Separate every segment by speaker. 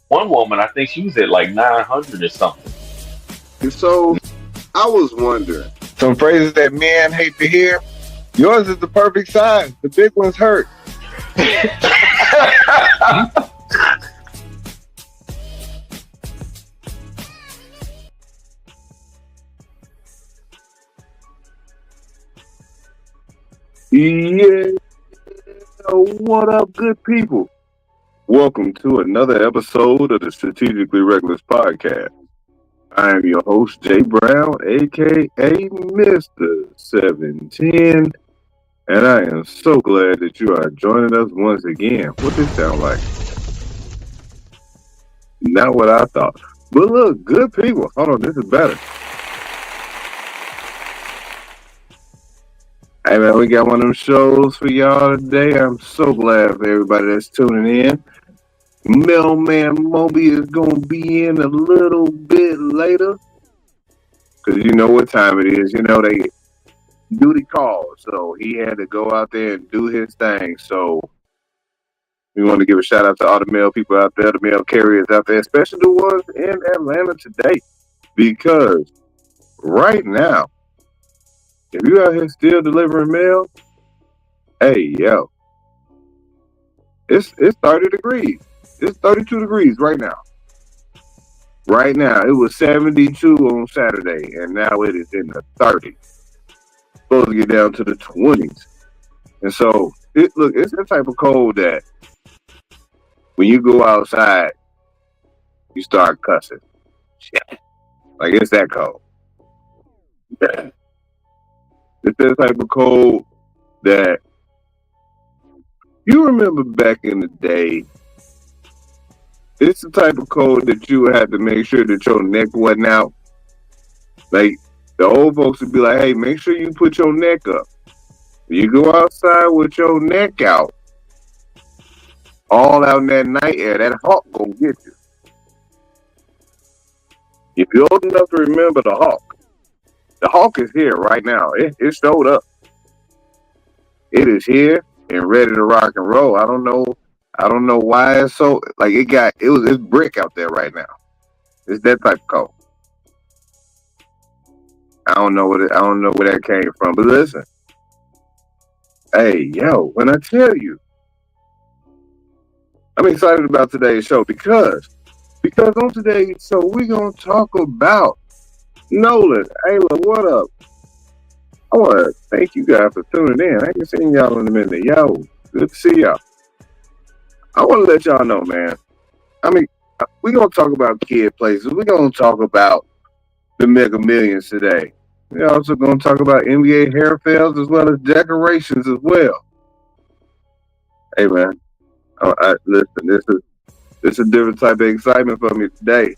Speaker 1: One woman, I think she was at like 900 or something.
Speaker 2: And so I was wondering.
Speaker 3: Some phrases that men hate to hear. Yours is the perfect size. The big one's hurt.
Speaker 2: Yeah, what up, good people? Welcome to another episode of the Strategically Reckless Podcast. I am your host, Jay Brown, aka Mr. 710, and I am so glad that you are joining us once again. What this sound like? Not what I thought. But look, good people. Hold on, this is better. Hey man, we got one of them shows for y'all today. I'm so glad for everybody that's tuning in. Mailman Moby is gonna be in a little bit later, cause you know what time it is. You know they duty call, so he had to go out there and do his thing. So we want to give a shout out to all the mail people out there, the mail carriers out there, especially the ones in Atlanta today, because right now, if you out here still delivering mail, hey yo, it's 30 degrees. It's 32 degrees right now. Right now, it was 72 on Saturday, and now it is in the 30s. Supposed to get down to the 20s. And so, it's the type of cold that when you go outside, you start cussing. Like, it's that cold. It's that type of cold that you remember back in the day. It's the type of cold that you would have to make sure that your neck wasn't out. Like, the old folks would be like, hey, make sure you put your neck up. You go outside with your neck out, all out in that night air, that hawk gonna get you. If you're old enough to remember the hawk is here right now. It showed up. It is here and ready to rock and roll. I don't know why it's so like it's brick out there right now. It's that type of cold. I don't know where that came from. But listen, hey yo, when I tell you, I'm excited about today's show because on today's show we're gonna talk about Nolan. Ayla, what up? I want to thank you guys for tuning in. I ain't seen y'all in a minute. Yo, good to see y'all. I want to let y'all know, man. I mean, we're going to talk about kid places. We're going to talk about the Mega Millions today. We're also going to talk about NBA hair fails as well as decorations as well. Hey, man. Listen, this is a different type of excitement for me today.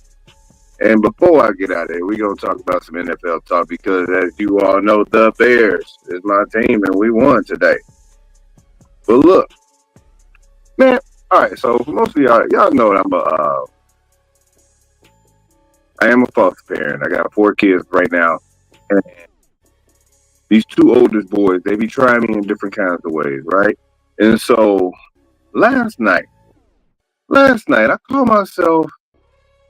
Speaker 2: And before I get out of there, we're going to talk about some NFL talk because, as you all know, the Bears is my team, and we won today. But look, man, all right, so for most of y'all know that I am a foster parent. I got 4 kids right now. And these 2 oldest boys, they be trying me in different kinds of ways, right? And so last night, I called myself,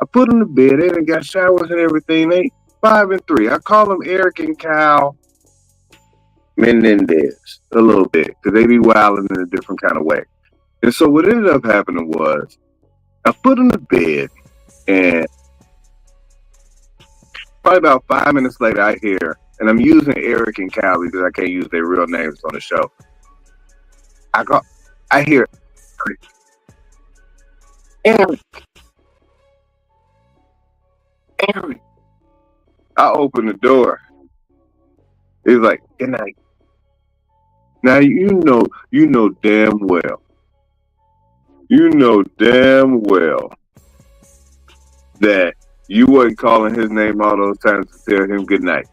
Speaker 2: I put them to bed. They done got showers and everything. They 5 and 3. I call them Eric and Kyle Menendez a little bit because they be wilding in a different kind of way. And so what ended up happening was I put them to bed, and probably about 5 minutes later I hear, and I'm using Eric and Kyle because I can't use their real names on the show. I hear Eric. I open the door. He's like, good night. Now you know damn well that you wasn't calling his name all those times to tell him good night.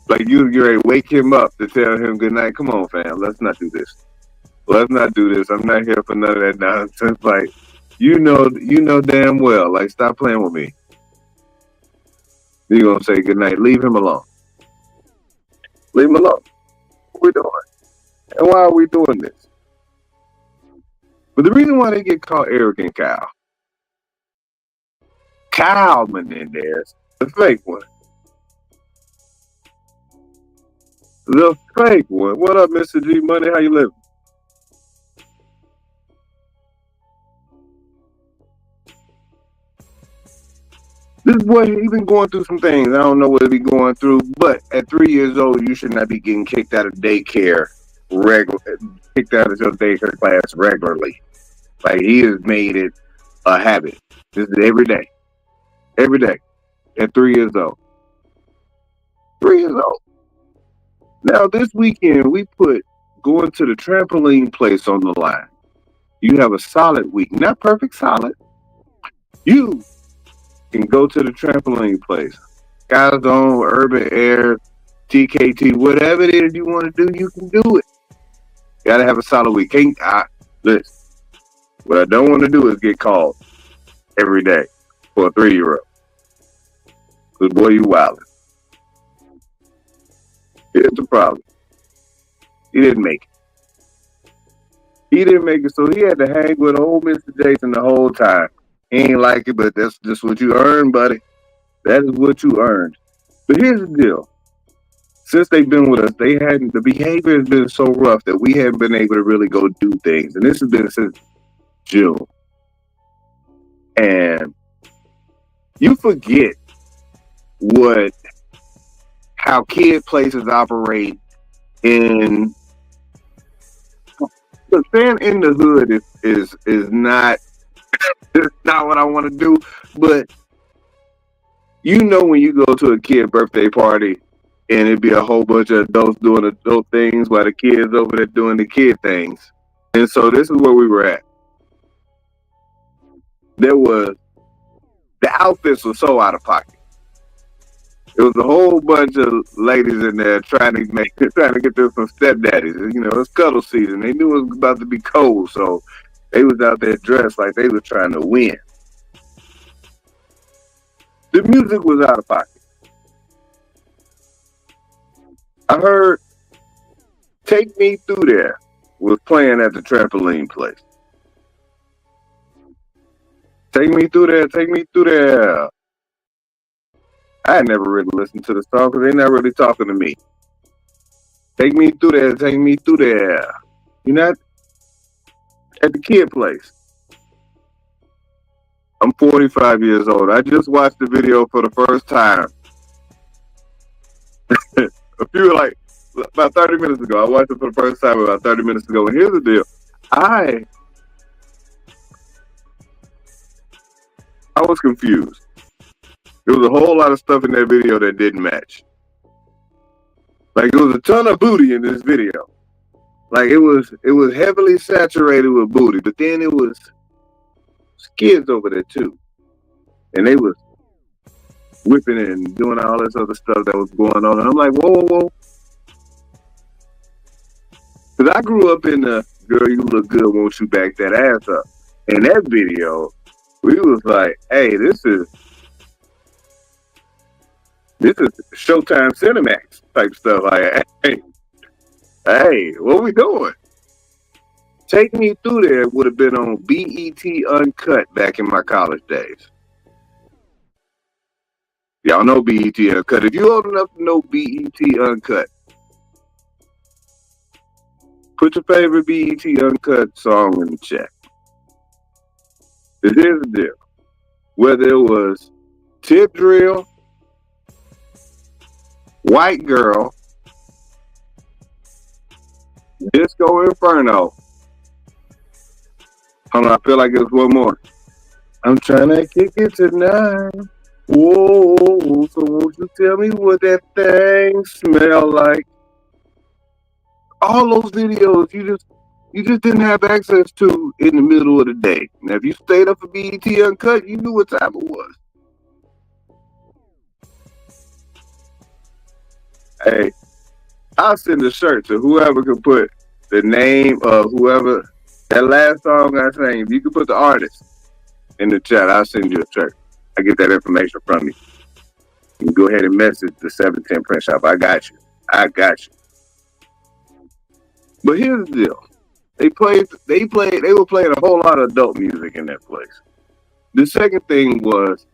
Speaker 2: Like you're ready to wake him up to tell him good night. Come on, fam, let's not do this. I'm not here for none of that nonsense. Like, you know damn well. Like, stop playing with me. You're gonna say good night. Leave him alone. Leave him alone. What we doing? And why are we doing this? But the reason why they get called Eric and Kyle Kyle Menendez, the fake one. The fake one. What up, Mr. G Money? How you living? This boy, he been going through some things. I don't know what he going through, but at 3 years old, you should not be getting kicked out of daycare kicked out of your daycare class regularly. Like, he has made it a habit. This is every day. Every day. At 3 years old. 3 years old. Now, this weekend, we put going to the trampoline place on the line. You have a solid week. Not perfect solid. You can go to the trampoline place. Guys on Urban Air, TKT, whatever it is you want to do, you can do it. Gotta have a solid week. Listen, what I don't want to do is get called every day for a 3-year-old. Because, boy, you wildin'. Here's the problem. He didn't make it. He didn't make it, so he had to hang with old Mr. Jason the whole time. He ain't like it, but that's just what you earned, buddy. That is what you earned. But here's the deal. Since they've been with us, the behavior has been so rough that we haven't been able to really go do things. And this has been since June. And you forget how kid places operate in. But staying in the hood is not what I want to do. But you know, when you go to a kid birthday party and it'd be a whole bunch of adults doing adult things while the kids over there doing the kid things. And so this is where we were at. The outfits were so out of pocket. It was a whole bunch of ladies in there trying to get them some stepdaddies. You know, it's cuddle season. They knew it was about to be cold, so they was out there dressed like they were trying to win. The music was out of pocket. I heard Take Me Through There was playing at the trampoline place. Take me through there, take me through there. I had never really listened to the song because they're not really talking to me. Take me through there, take me through there. You're not at the kid place. I'm 45 years old. I just watched the video for the first time. About 30 minutes ago. I watched it for the first time about 30 minutes ago. And here's the deal. I was confused. There was a whole lot of stuff in that video that didn't match. Like, there was a ton of booty in this video. Like, it was heavily saturated with booty, but then it was kids over there too. And they was whipping and doing all this other stuff that was going on. And I'm like, whoa, whoa, whoa. Because I grew up in the girl, you look good, won't you back that ass up? In that video, we was like, hey, this is Showtime Cinemax type stuff. Like, hey, what we doing? Take Me Through There would have been on BET Uncut back in my college days. Y'all know BET Uncut. If you old enough to know BET Uncut, put your favorite BET Uncut song in the chat. Here's the deal. Whether it was Tip Drill, White Girl, Disco Inferno. Hold on, I feel like it's one more. I'm trying to kick it tonight. Whoa, so won't you tell me what that thing smell like? All those videos you just didn't have access to in the middle of the day. Now, if you stayed up for BET Uncut, you knew what time it was. Hey, I'll send a shirt to whoever can put the name of whoever, that last song I sang. If you can put the artist in the chat, I'll send you a shirt. I get that information from you. You can go ahead and message the 710 Print Shop. I got you. But here's the deal. They were playing a whole lot of adult music in that place. The second thing was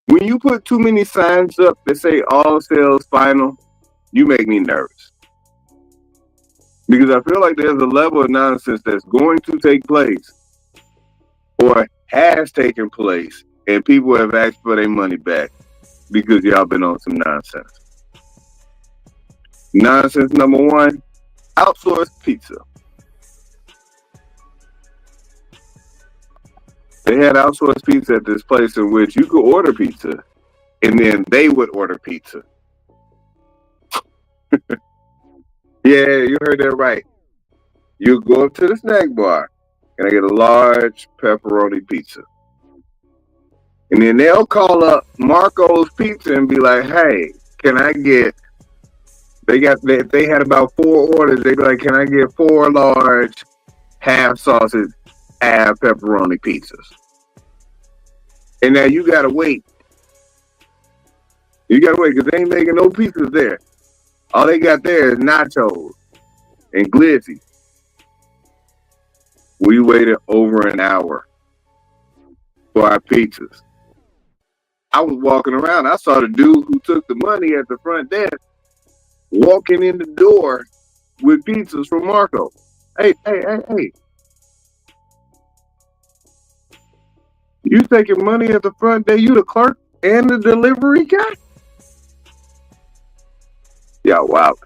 Speaker 2: When you put too many signs up that say all sales final, you make me nervous. Because I feel like there's a level of nonsense that's going to take place or has taken place, and people have asked for their money back because y'all been on some nonsense. Nonsense number one, outsourced pizza. They had outsourced pizza at this place in which you could order pizza, and then they would order pizza. Yeah, you heard that right. You go up to the snack bar, and I get a large pepperoni pizza. And then they'll call up Marco's Pizza and be like, hey, can I get, they had about 4 orders. They'd be like, can I get 4 large half sausage, half pepperoni pizzas? And now you gotta wait. You gotta wait because they ain't making no pizzas there. All they got there is nachos and glizzy. We waited over an hour for our pizzas. I was walking around. I saw the dude who took the money at the front desk walking in the door with pizzas from Marco. Hey. You taking money at the front desk? You the clerk and the delivery guy? Y'all wild.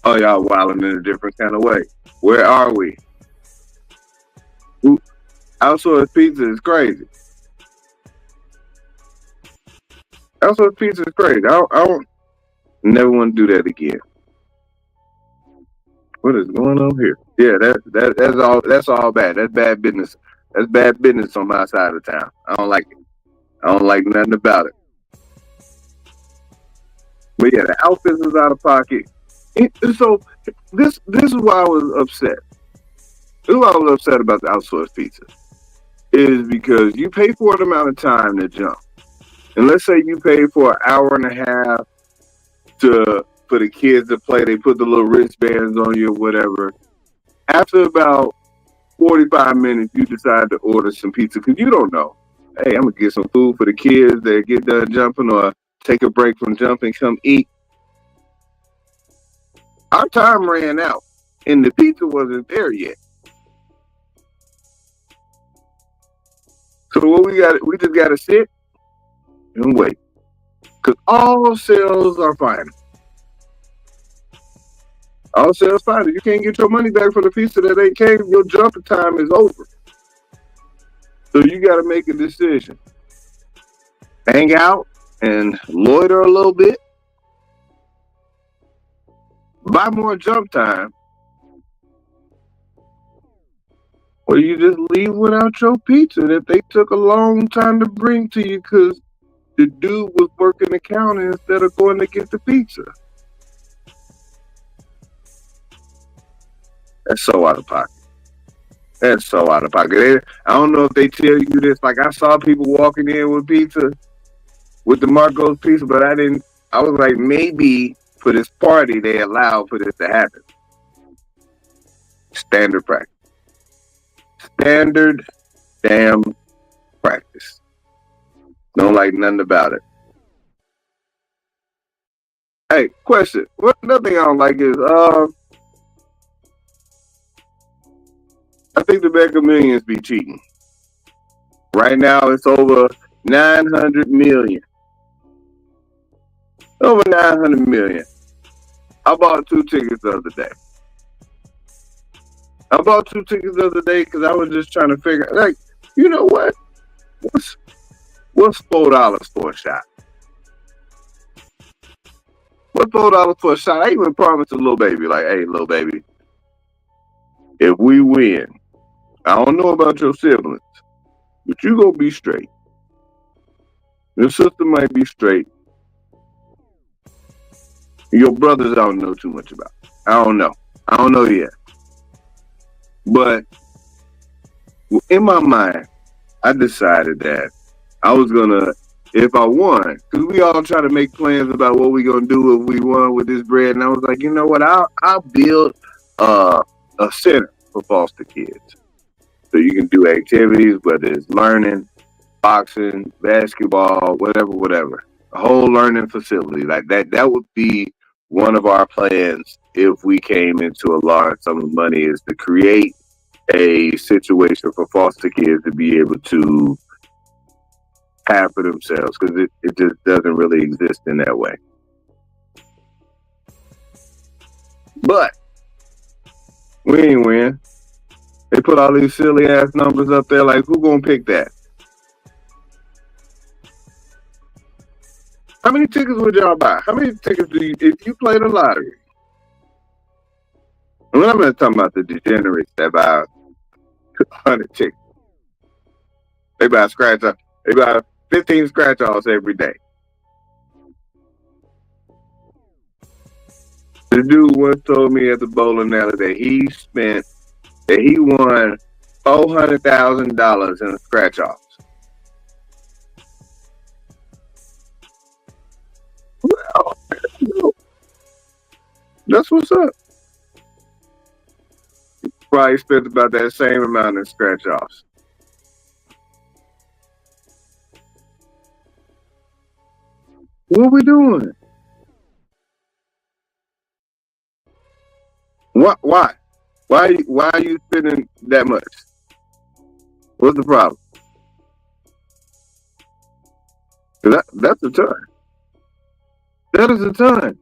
Speaker 2: Oh, y'all wilding in a different kind of way. Where are we? Outsourced pizza is crazy. Outsourced pizza is crazy. I don't never want to do that again. What is going on here? Yeah, that's all bad. That's bad business. That's bad business on my side of town. I don't like it. I don't like nothing about it. But yeah, the outfits is out of pocket. So this is why I was upset. This is why I was upset about the outsourced pizza. Is because you pay for an amount of time to jump. And let's say you pay for an hour and a half for the kids to play. They put the little wristbands on you or whatever. After about 45 minutes, you decide to order some pizza because you don't know. Hey, I'm going to get some food for the kids that get done jumping or take a break from jumping, come eat. Our time ran out and the pizza wasn't there yet. So what we just got to sit and wait. Because all sales are final. All sales final. You can't get your money back for the pizza that ain't came. Your jumping time is over. So you got to make a decision. Hang out and loiter a little bit. Buy more jump time. Or you just leave without your pizza that they took a long time to bring to you because the dude was working the counter instead of going to get the pizza. That's so out of pocket. That's so out of pocket. I don't know if they tell you this. Like I saw people walking in with pizza, with the Marco's pizza, but I didn't. I was like, maybe for this party they allow for this to happen. Standard practice. Standard damn practice. Don't like nothing about it. Hey, question. Another thing I don't like is I think the Mega Millions be cheating. Right now it's over 900 million. Over 900 million. I bought 2 tickets the other day. I bought 2 tickets the other day because I was just trying to figure, like, you know what? What's $4 for a shot? What's $4 for a shot? I even promised a little baby, like, hey, little baby, if we win, I don't know about your siblings, but you gonna be straight. Your sister might be straight. Your brothers I don't know too much about. I don't know yet. But in my mind, I decided that I was gonna, if I won, because we all try to make plans about what we gonna do if we won with this bread, and I was like, you know what, I'll build a center for foster kids, so you can do activities, whether it's learning, boxing, basketball, whatever. A whole learning facility like that. That would be one of our plans if we came into a large sum of money, is to create a situation for foster kids to be able to have for themselves, because it just doesn't really exist in that way. But we ain't win. They put all these silly ass numbers up there. Like, who gonna pick that? How many tickets would y'all buy? How many tickets do you, if you play the lottery? And I'm not talking about the degenerates that buy 100 tickets. They buy scratch off. They buy 15 scratch offs every day. The dude once told me at the bowling alley that he won $400,000 in scratch offs. Well, that's what's up. Probably spent about that same amount in scratch offs. What we doing? What? Why? Why are you spending that much? What's the problem? That's a ton. That is a ton.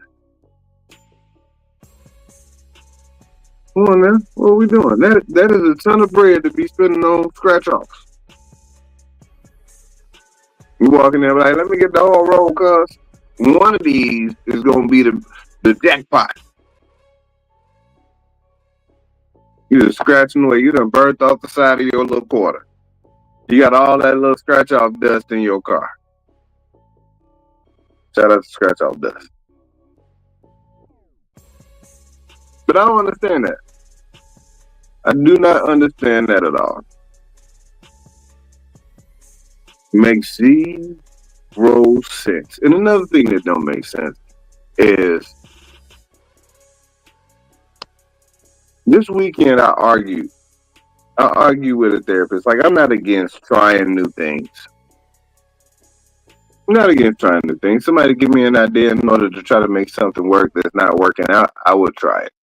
Speaker 2: Come on, man. What are we doing? That is a ton of bread to be spending on scratch offs. You walk in there like, let me get the whole roll, cuz one of these is gonna be the jackpot. You just scratching away. You done burnt off the side of your little quarter. You got all that little scratch off dust in your car. Shout out to scratch off dust. But I don't understand that. I do not understand that at all. Makes zero sense. And another thing that don't make sense is this weekend I argued with a therapist. Like, I'm not against trying new things. I'm not against trying new things. Somebody give me an idea in order to try to make something work that's not working out, I would try it.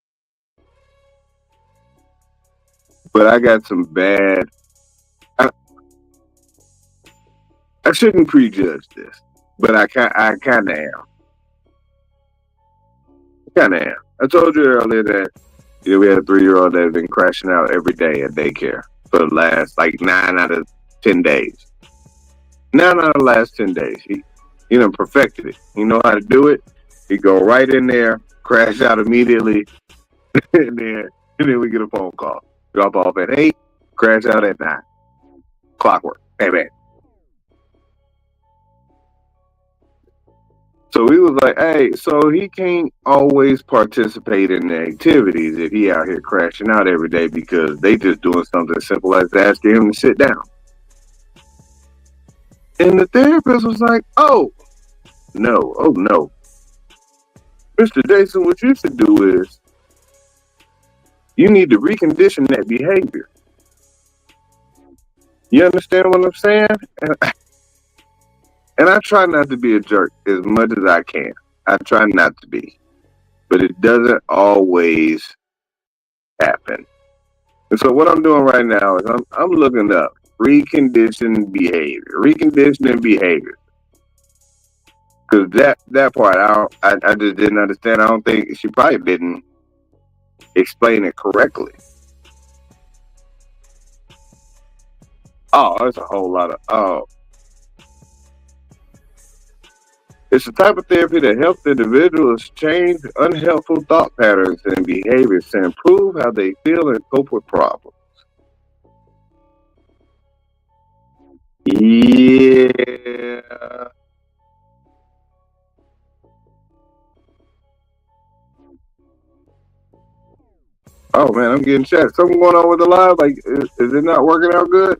Speaker 2: But I got some bad... I shouldn't prejudge this, but I kind of am. I told you earlier that we had a 3-year-old that had been crashing out every day at daycare for the last 9 out of 10 days. 9 out of the last 10 days. He done perfected it. He know how to do it. He go right in there, crash out immediately, and then we get a phone call. Drop off at 8, crash out at 9. Clockwork. Hey, man. So we was like, hey, so he can't always participate in the activities if he out here crashing out every day because they just doing something simple as asking him to sit down. And the therapist was like, oh no. Mr. Jason, what you should do is you need to recondition that behavior. You understand what I'm saying? And I try not to be a jerk as much as I can. I try not to be. But it doesn't always happen. And so what I'm doing right now is I'm looking up reconditioning behavior. Because that part, I just didn't understand. I don't think she probably didn't explain it correctly. Oh, there's a whole lot of... It's a type of therapy that helps individuals change unhelpful thought patterns and behaviors to improve how they feel and cope with problems. Yeah. Oh man, I'm getting chat. Something going on with the live? Like, is it not working out good?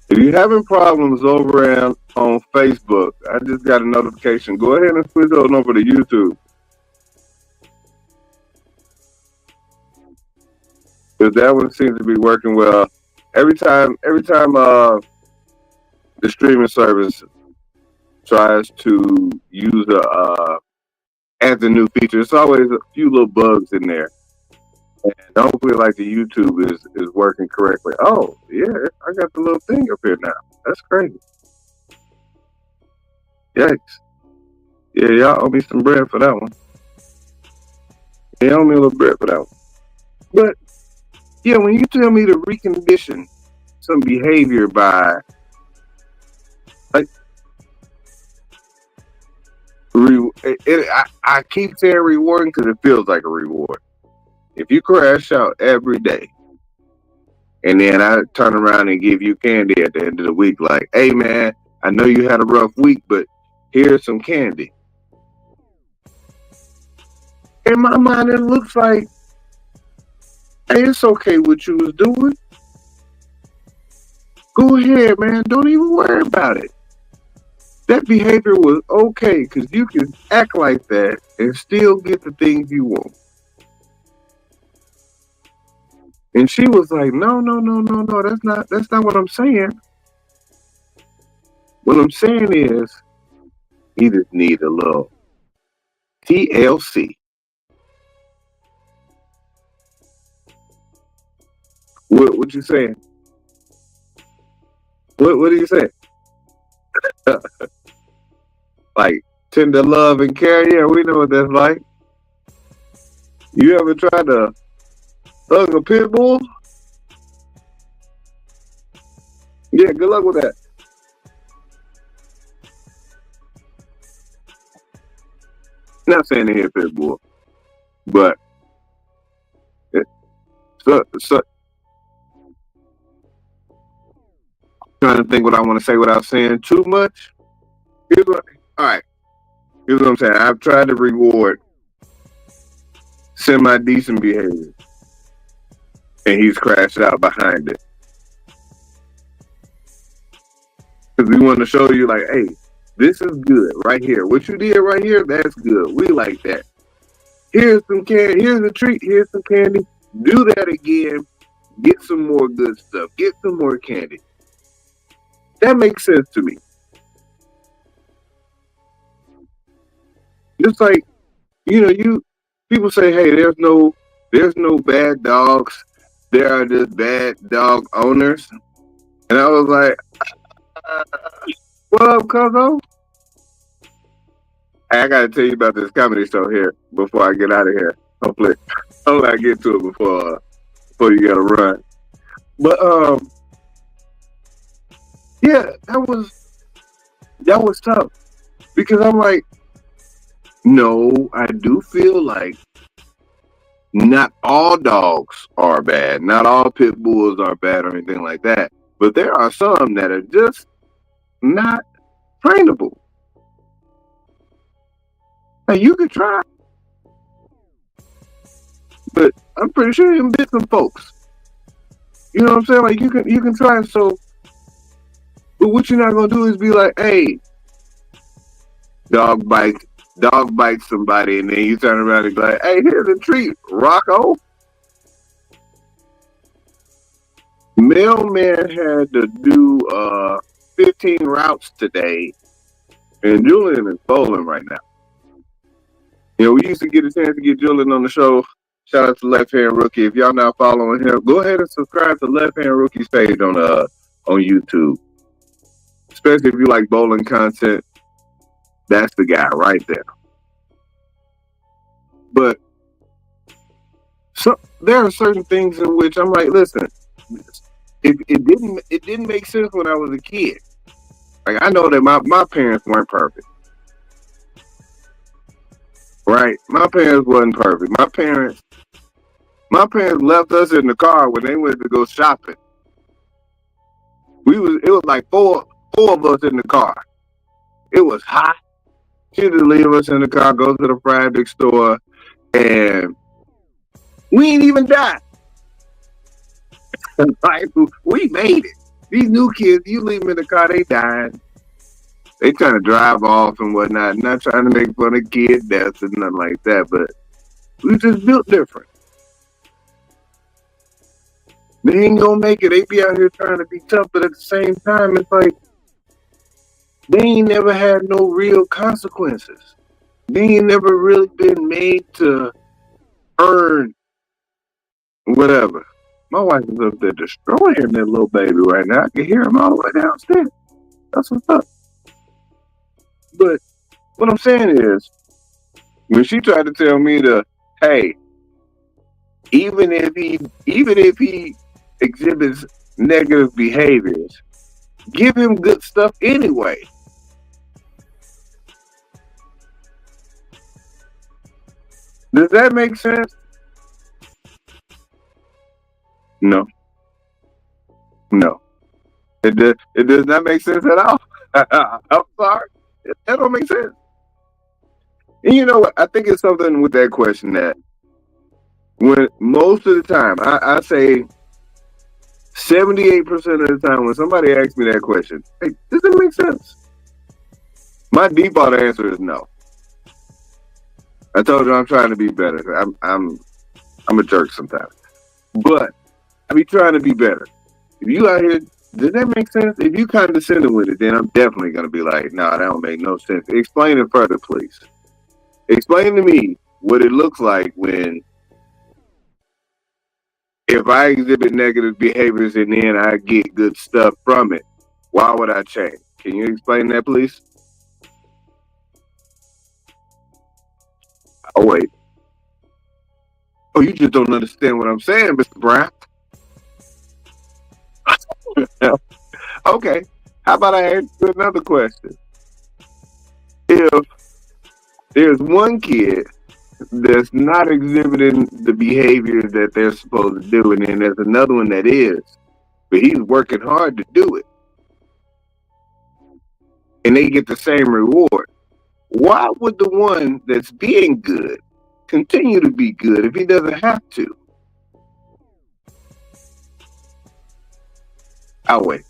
Speaker 2: If you're having problems over on Facebook, I just got a notification. Go ahead and switch on over to YouTube. Because that one seems to be working well. Every time the streaming service tries to use add a new feature, it's always a few little bugs in there. And I don't feel like the YouTube is working correctly. Oh, yeah, I got the little thing up here now. That's crazy. Yikes. Yeah, y'all owe me some bread for that one. Yeah, owe me a little bread for that one. But, yeah, when you tell me to recondition some behavior by, like, I keep saying rewarding because it feels like a reward. If you crash out every day, and then I turn around and give you candy at the end of the week, like, hey, man, I know you had a rough week, but here's some candy. In my mind, it looks like, hey, it's okay what you was doing. Go ahead, man. Don't even worry about it. That behavior was okay because you can act like that and still get the things you want. And she was like, no, that's not what I'm saying. What I'm saying is, you just need a little TLC. What you saying? What are you saying? Like tender love and care? Yeah, we know what that's like. You ever tried to hug a pit bull? Yeah, good luck with that. Not saying they hit pit bull, but so trying to think what I want to say without saying too much. All right. Here's what I'm saying. I've tried to reward semi-decent behavior, and he's crashed out behind it. Because we want to show you, like, hey, this is good right here. What you did right here, that's good. We like that. Here's some candy. Here's a treat. Here's some candy. Do that again. Get some more good stuff. Get some more candy. That makes sense to me. Just like, people say, hey, there's no bad dogs. There are just bad dog owners. And I was like, what up, cuzzo? I gotta tell you about this comedy show here before I get out of here. Hopefully I get to it before you gotta run. But yeah, that was tough. Because I'm like, no, I do feel like not all dogs are bad. Not all pit bulls are bad or anything like that. But there are some that are just not trainable. Now, you could try. But I'm pretty sure you can bit some folks. You know what I'm saying? Like, you can try. So, but what you're not going to do is be like, hey, dog bites somebody, and then you turn around and be like, hey, here's a treat, Rocco. Mailman had to do 15 routes today, and Julian is bowling right now. We used to get a chance to get Julian on the show. Shout out to Left Hand Rookie. If y'all not following him, go ahead and subscribe to Left Hand Rookie's page on YouTube. Especially if you like bowling content. That's the guy right there. But there are certain things in which I'm like, listen, it didn't make sense when I was a kid. Like, I know that my parents weren't perfect. Right? My parents wasn't perfect. My parents left us in the car when they went to go shopping. It was like four of us in the car. It was hot. She just leave us in the car, go to the Friday store, and we ain't even died. Like, we made it. These new kids, you leave them in the car, they dying. They trying to drive off and whatnot. Not trying to make fun of kid deaths and nothing like that, but we just built different. They ain't gonna make it. They be out here trying to be tough, but at the same time, it's like they ain't never had no real consequences. They ain't never really been made to earn whatever. My wife is up there destroying that little baby right now. I can hear him all the way downstairs. That's what's up. But what I'm saying is, when she tried to tell me to, hey, even if he exhibits negative behaviors, give him good stuff anyway. Does that make sense? No. It does not make sense at all. I'm sorry. That don't make sense. And you know what? I think it's something with that question that when most of the time, I say 78% of the time when somebody asks me that question, hey, does it make sense? My default answer is no. I told you I'm trying to be better. I'm a jerk sometimes. But I be trying to be better. If you out here, does that make sense? If you condescending with it, then I'm definitely gonna be like, nah, that don't make no sense. Explain it further, please. Explain to me what it looks like when if I exhibit negative behaviors and then I get good stuff from it, why would I change? Can you explain that, please? Oh, wait. Oh, you just don't understand what I'm saying, Mr. Brown. Okay. How about I ask you another question? If there's one kid that's not exhibiting the behaviors that they're supposed to do, and then there's another one that is, but he's working hard to do it, and they get the same reward, why would the one that's being good continue to be good if he doesn't have to? I'll wait.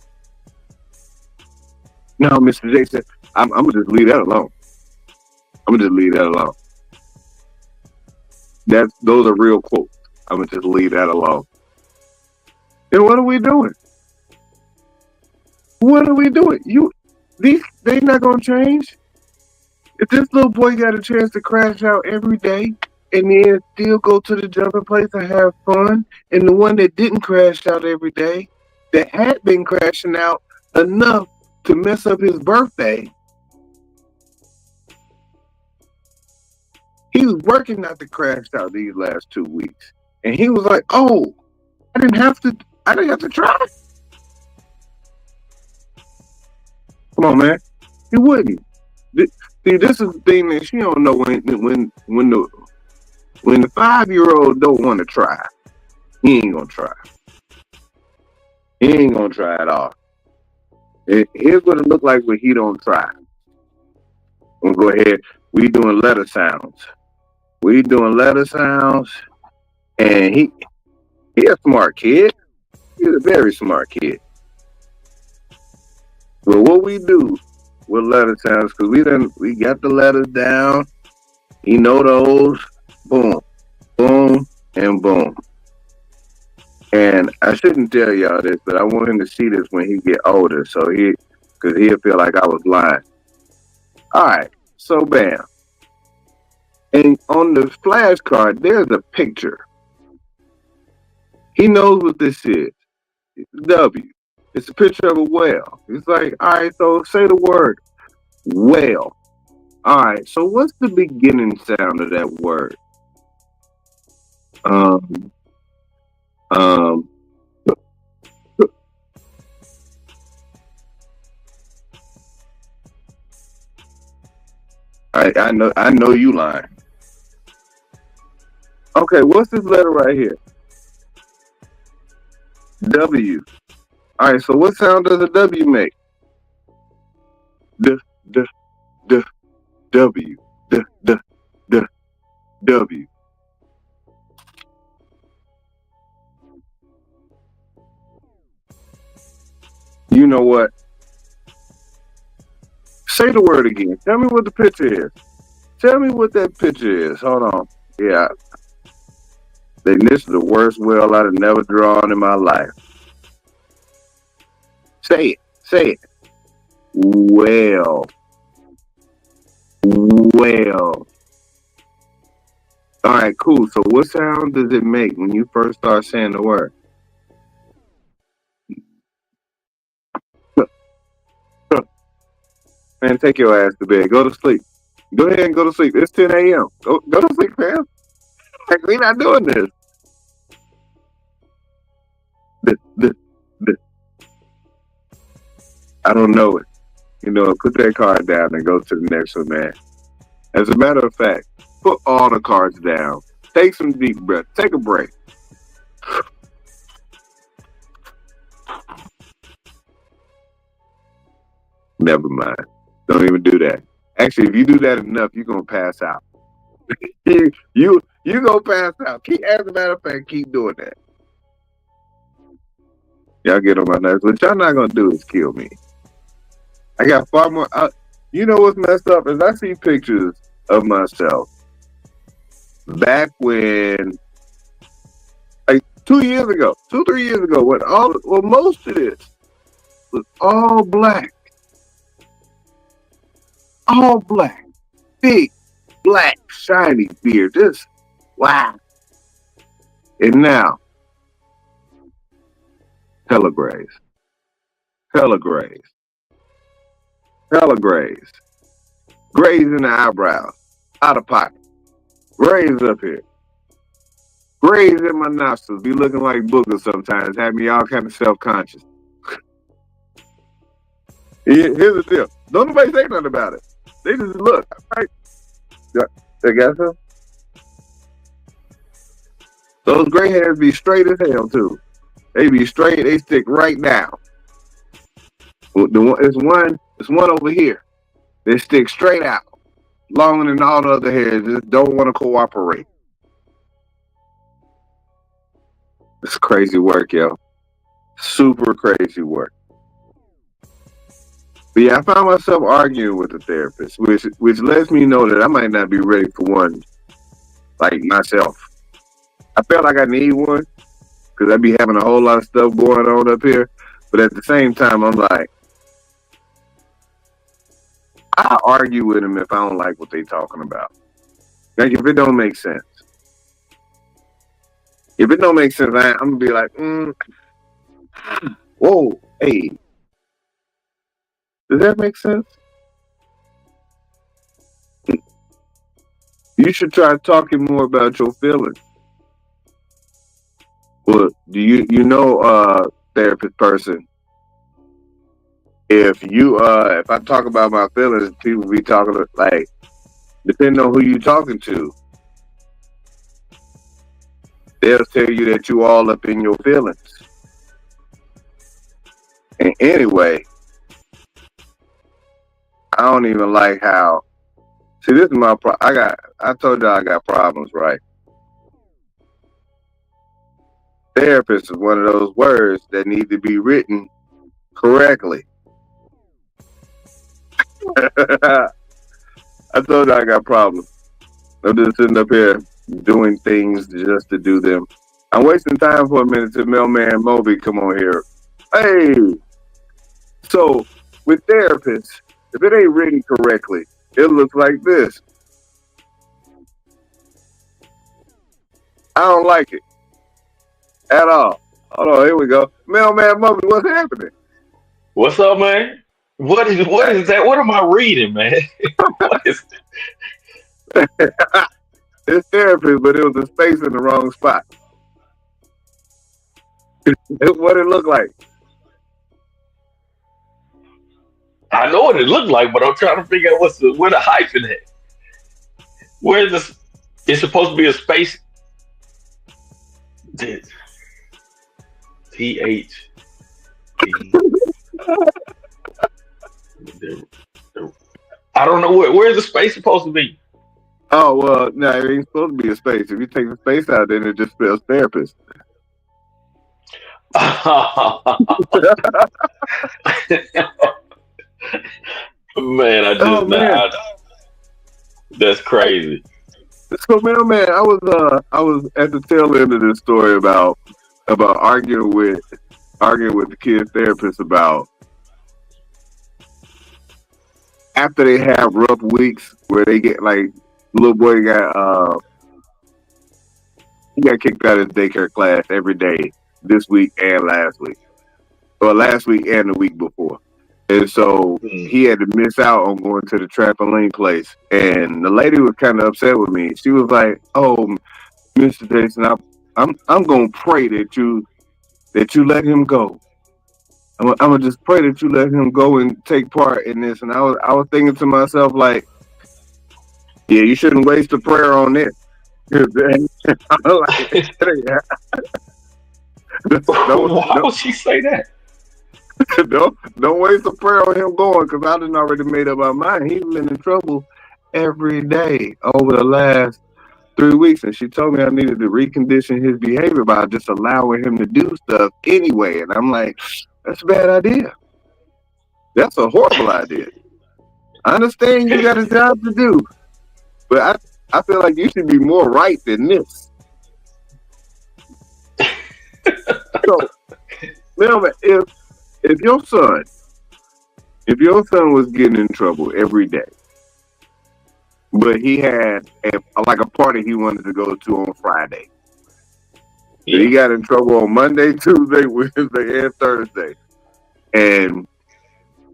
Speaker 2: No, Mr. Jason, I'm gonna just leave that alone. I'm gonna just leave that alone. Those are real quotes. I'm gonna just leave that alone. And what are we doing? What are we doing? They not gonna change. If this little boy got a chance to crash out every day and then still go to the jumping place and have fun, and the one that didn't crash out every day, that had been crashing out enough to mess up his birthday, he was working not to crash out these last 2 weeks. And he was like, oh, I didn't have to try. Come on, man. He wouldn't. See, this is the thing that she don't know when the 5-year-old don't want to try, he ain't gonna try. He ain't gonna try at all. Here's what it look like when he don't try. We'll go ahead. We doing letter sounds. And he a smart kid. He's a very smart kid. But what we do with letter sounds, because we got the letters down. He know those. Boom, boom, and boom. And I shouldn't tell y'all this, but I want him to see this when he get older, because he'll feel like I was lying. All right, so bam. And on the flashcard, there's a picture. He knows what this is. It's W. It's a picture of a whale. It's like, all right, so say the word whale. All right, so what's the beginning sound of that word? I know you lying. Okay, what's this letter right here? W. All right, so what sound does a W make? D, D, D, W. D, D, D, W. You know what? Say the word again. Tell me what the picture is. Tell me what that picture is. Hold on. Yeah. Then this is the worst well I'd have never drawn in my life. Say it. Say it. Well. Well. All right, cool. So what sound does it make when you first start saying the word? Man, take your ass to bed. Go to sleep. Go ahead and go to sleep. It's 10 a.m. Go to sleep, man. Like, we're not doing this. I don't know it. You know, put that card down and go to the next one, man. As a matter of fact, put all the cards down. Take some deep breaths. Take a break. Never mind. Don't even do that. Actually, if you do that enough, you're gonna pass out. you gonna pass out. As a matter of fact, keep doing that. Y'all get on my nerves. What y'all not gonna do is kill me. I got far more. You know what's messed up is I see pictures of myself back when, like 2 years ago, 3 years ago, when most of this was all black. All black. Big, black, shiny beard. Just, wow. And now, hella grays. Hella grays. Hella grays. Grays in the eyebrows. Out of pocket. Grays up here. Grays in my nostrils. Be looking like boogers sometimes. Have me all kind of self-conscious. Here's the deal. Don't nobody say nothing about it. They just look. Right? They got some? Those gray hairs be straight as hell, too. They be straight. They stick right down. It's one over here. They stick straight out. Longer than all the other hairs. Just don't want to cooperate. It's crazy work, yo. Super crazy work. But yeah, I found myself arguing with a therapist, which lets me know that I might not be ready for one like myself. I felt like I need one because I be having a whole lot of stuff going on up here. But at the same time, I'm like, I argue with them if I don't like what they talking about. Like if it don't make sense. If it don't make sense, I'm gonna be like, whoa, hey. Does that make sense? You should try talking more about your feelings. Well, do you know therapist person? If I talk about my feelings, people be talking like, depending on who you talking to, they'll tell you that you all up in your feelings. And anyway, I don't even like how. See, this is my problem. I told y'all I got problems, right? Therapist is one of those words that need to be written correctly. I told you I got problems. I'm just sitting up here doing things just to do them. I'm wasting time for a minute till Mailman Moby come on here. Hey! So, with therapists, if it ain't written correctly, it looks like this. I don't like it. At all. Hold on, here we go. Mailman Moby, what's happening?
Speaker 1: What's up, man? What is that? What am I reading, man? What is
Speaker 2: that? It's therapy, but it was a space in the wrong spot. What it looked like?
Speaker 1: I know what it looked like, but I'm trying to figure out where the hyphen at. Where's this? It's supposed to be a space. TH. I don't know where's the space supposed to be.
Speaker 2: Oh well, no, it ain't supposed to be a space. If you take the space out, then it just spells therapist.
Speaker 1: Man, that's crazy.
Speaker 2: So, man, I was at the tail end of this story about arguing with the kid's therapist about after they have rough weeks where they get like little boy got kicked out of his daycare class every day this week and last week, or last week and the week before, and so he had to miss out on going to the trampoline place. And the lady was kind of upset with me. She was like, "Oh, Mr. Jason, I'm gonna pray that you let him go. I'm gonna just pray that you let him go and take part in this." And I was thinking to myself like, yeah, you shouldn't waste a prayer on this.
Speaker 1: Why would she say that?
Speaker 2: Don't waste a prayer on him going, because I done already made up my mind. He's been in trouble every day over the last 3 weeks, and she told me I needed to recondition his behavior by just allowing him to do stuff anyway. And I'm like, that's a bad idea. That's a horrible idea. I understand you got a job to do, but I feel like you should be more right than this. So, Melvin, if your son was getting in trouble every day, but he had a party he wanted to go to on Friday, so he got in trouble on Monday, Tuesday, Wednesday, and Thursday, and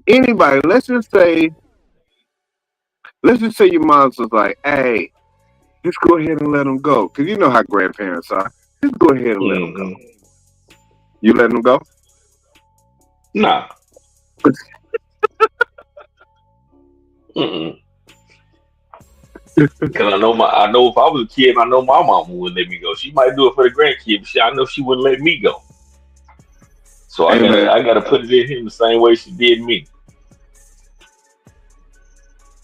Speaker 2: anybody, let's just say your mom's was like, hey, just go ahead and let him go. Because you know how grandparents are. Just go ahead and let him go. You let him go?
Speaker 1: Nah. Because I know if I was a kid, I know my mom wouldn't let me go. She might do it for the grandkids, but I know she wouldn't let me go. So I gotta put it in him the same way she did me.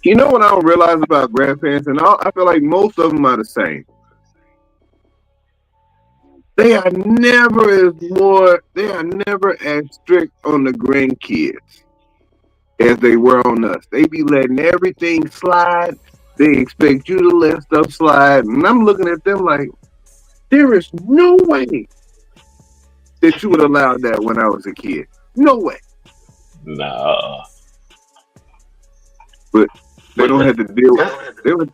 Speaker 2: You know what I don't realize about grandparents, and I feel like most of them are the same. They are never as strict on the grandkids as they were on us. They be letting everything slide. They expect you to let stuff slide. And I'm looking at them like, there is no way that you would allow that when I was a kid. No way.
Speaker 1: Nah.
Speaker 2: But they don't have to deal with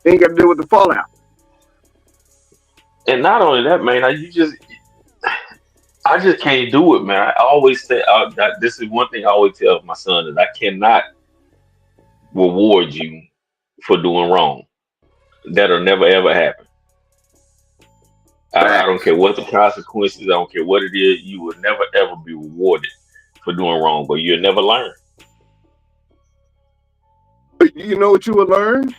Speaker 2: they ain't got to deal with the fallout.
Speaker 1: And not only that, man, I just can't do it, man. I always say this is one thing I always tell my son is I cannot reward you for doing wrong. That'll never ever happen. I don't care what the consequences. I don't care what it is. You will never ever be rewarded for doing wrong, but you'll never learn.
Speaker 2: But you know what you would learn?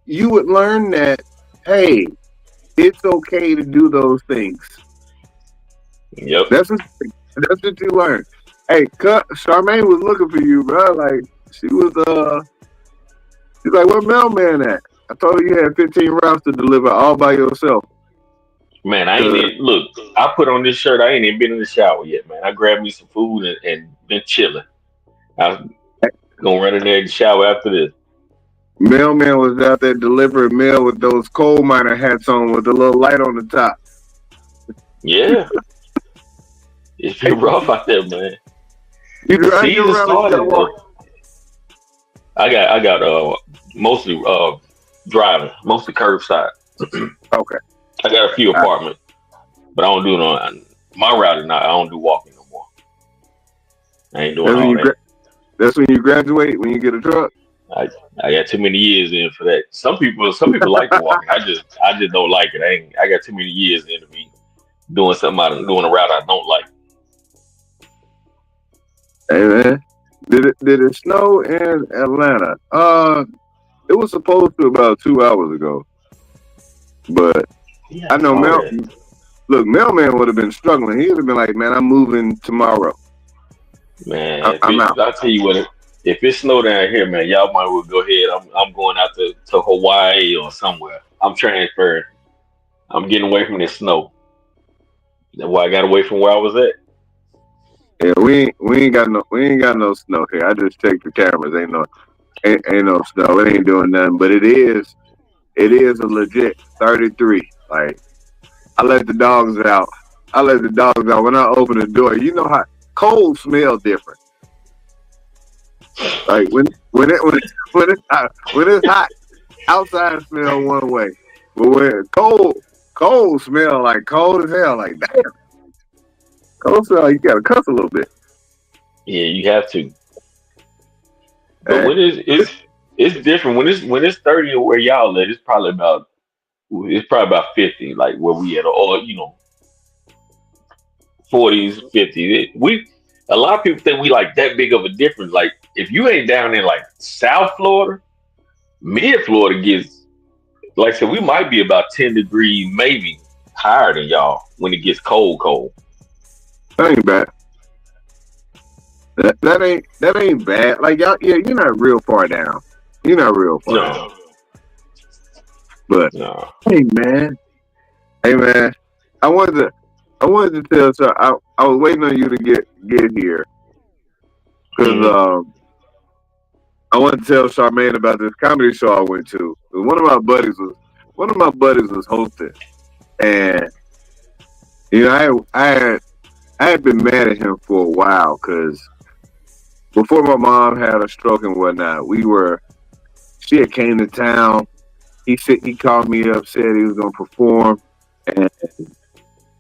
Speaker 2: You would learn that, hey, it's okay to do those things.
Speaker 1: Yep.
Speaker 2: That's what you learn. Hey, Charmaine was looking for you, bro. Like she's like, where Mailman at? I told her you had 15 routes to deliver all by yourself.
Speaker 1: Man, I ain't even, look, I put on this shirt. I ain't even been in the shower yet, man. I grabbed me some food and been chilling. I was gonna run in there and shower after this.
Speaker 2: Mailman was out there delivering mail with those coal miner hats on with the little light on the top.
Speaker 1: Yeah. It's been rough out there, man.
Speaker 2: You drive around.
Speaker 1: I got mostly driving, mostly curbside.
Speaker 2: Okay.
Speaker 1: I got a few apartments, but I don't do it on my route. I don't do walking no more. I ain't doing all that.
Speaker 2: That's when you graduate, when you get a truck.
Speaker 1: I got too many years in for that. Some people like to walk. I just don't like it. I got too many years in to be doing something doing a route I don't like.
Speaker 2: Hey man, did it snow in Atlanta? It was supposed to about 2 hours ago, but I know Mailman would have been struggling. He would have been like, man, I'm moving tomorrow.
Speaker 1: Man, I'll tell you what. If it snowed down here, man, y'all might well go ahead. I'm going out to Hawaii or somewhere. I'm transferring. I'm getting away from this snow. That's why I got away from where I was at.
Speaker 2: Yeah, we ain't got no snow here. I just checked the cameras. Ain't no snow. It ain't doing nothing. But it is it is a legit 33. Like, I let the dogs out. When I open the door. You know how cold smell different. Like when it's hot, outside smell one way, but when it's cold smell like cold as hell. Like, damn, cold smell like you gotta cuss a little bit.
Speaker 1: Yeah, you have to. But
Speaker 2: Hey,
Speaker 1: when it's different when it's 30 or where y'all at, it's probably about 50, like where we at, or 40s, 50s. We a lot of people think we like that big of a difference. Like if you ain't down in like South Florida, mid Florida gets like I said, we might be about 10 degrees, maybe higher than y'all when it gets cold, cold.
Speaker 2: that ain't bad. That ain't bad. Like y'all, yeah, you're not real far down. You're not real far down.
Speaker 1: No,
Speaker 2: But
Speaker 1: no.
Speaker 2: hey man, I wanted to tell. So I was waiting on you to get here because
Speaker 1: Hmm.
Speaker 2: I wanted to tell Charmaine about this comedy show I went to. One of my buddies was hosting, and you know I had been mad at him for a while because before my mom had a stroke and whatnot, she had came to town. He called me up, said he was gonna perform, and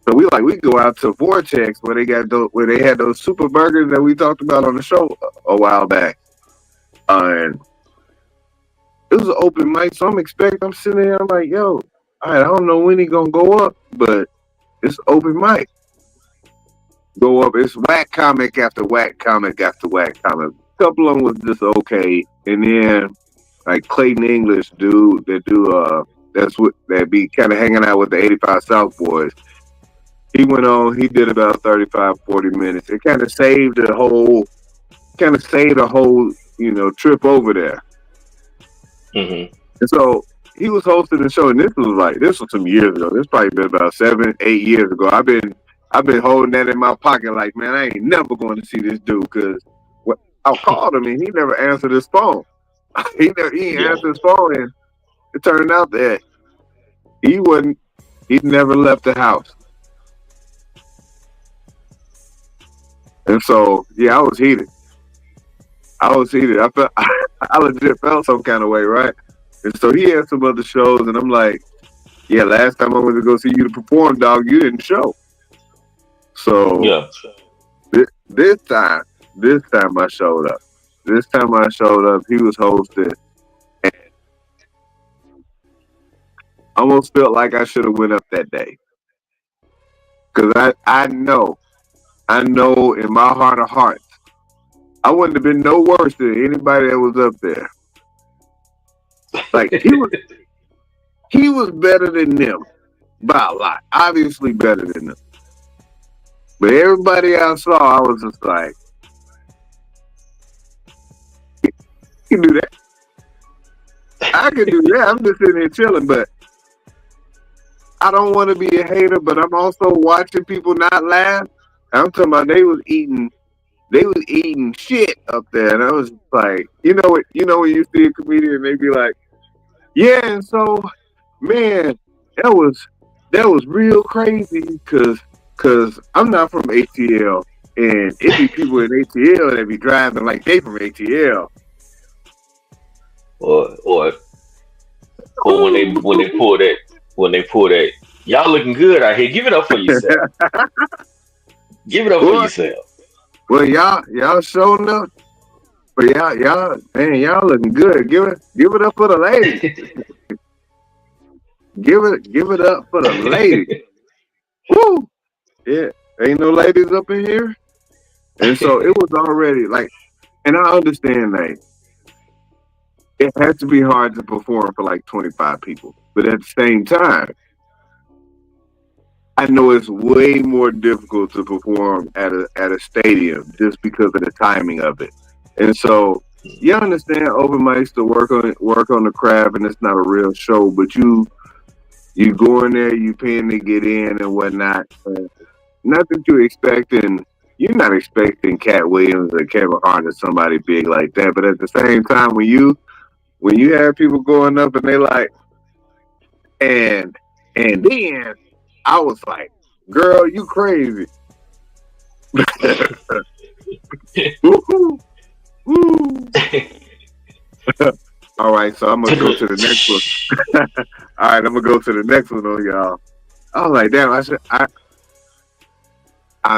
Speaker 2: so we go out to Vortex where where they had those super burgers that we talked about on the show a while back, and it was an open mic. So I'm sitting there, I'm like, yo, all right, I don't know when he gonna go up, but it's open mic. Go up, it's whack comic after whack comic after whack comic. A couple of them was just okay, and then like Clayton English dude that be kind of hanging out with the 85 South boys. He went on, he did about 35, 40 minutes. It kind of saved the whole trip over there.
Speaker 1: Hmm.
Speaker 2: And so he was hosting the show, and this was some years ago. This probably been about 7, 8 years ago. I've been holding that in my pocket, like, man, I ain't never going to see this dude because I called him and he never answered his phone. he ain't
Speaker 1: Yeah.
Speaker 2: answered his phone, and it turned out that he'd never left the house. And so, yeah, I was heated. I felt, I legit felt some kind of way, right? And so he had some other shows, and I'm like, yeah, last time I went to go see you to perform, dog, you didn't show. So
Speaker 1: Yeah.
Speaker 2: this time I showed up. This time I showed up. He was hosting. And I almost felt like I should have went up that day, because I know in my heart of hearts, I wouldn't have been no worse than anybody that was up there. Like he was better than them by a lot. Obviously better than them. But everybody I saw, I was just like, you can do that. I can do that. I'm just sitting here chilling, but I don't want to be a hater, but I'm also watching people not laugh. I'm talking about they was eating shit up there, and I was like, when you see a comedian, they be like, yeah, and so, man, that was real crazy because I'm not from ATL, and it be people in ATL that be driving like they from ATL.
Speaker 1: Or when they pull that, y'all looking good out here. Give it up for yourself. Give it up for yourself.
Speaker 2: Well, y'all showing up. But y'all looking good. Give it up for the ladies. Give it up for the ladies. Woo! Yeah, ain't no ladies up in here. And so it was already like, and I understand that it has to be hard to perform for like 25 people. But at the same time, I know it's way more difficult to perform at a stadium just because of the timing of it. And so you understand open mics to work on the craft, and it's not a real show, but you go in there, you paying to get in and whatnot. Not that you're not expecting Cat Williams or Kevin Hart or somebody big like that, but at the same time, when you have people going up and they like, And then I was like, girl, you crazy. Woo-hoo. Woo. All right, so I'm gonna go to the next one. All right, I'm gonna go to the next one on y'all. I was like, damn,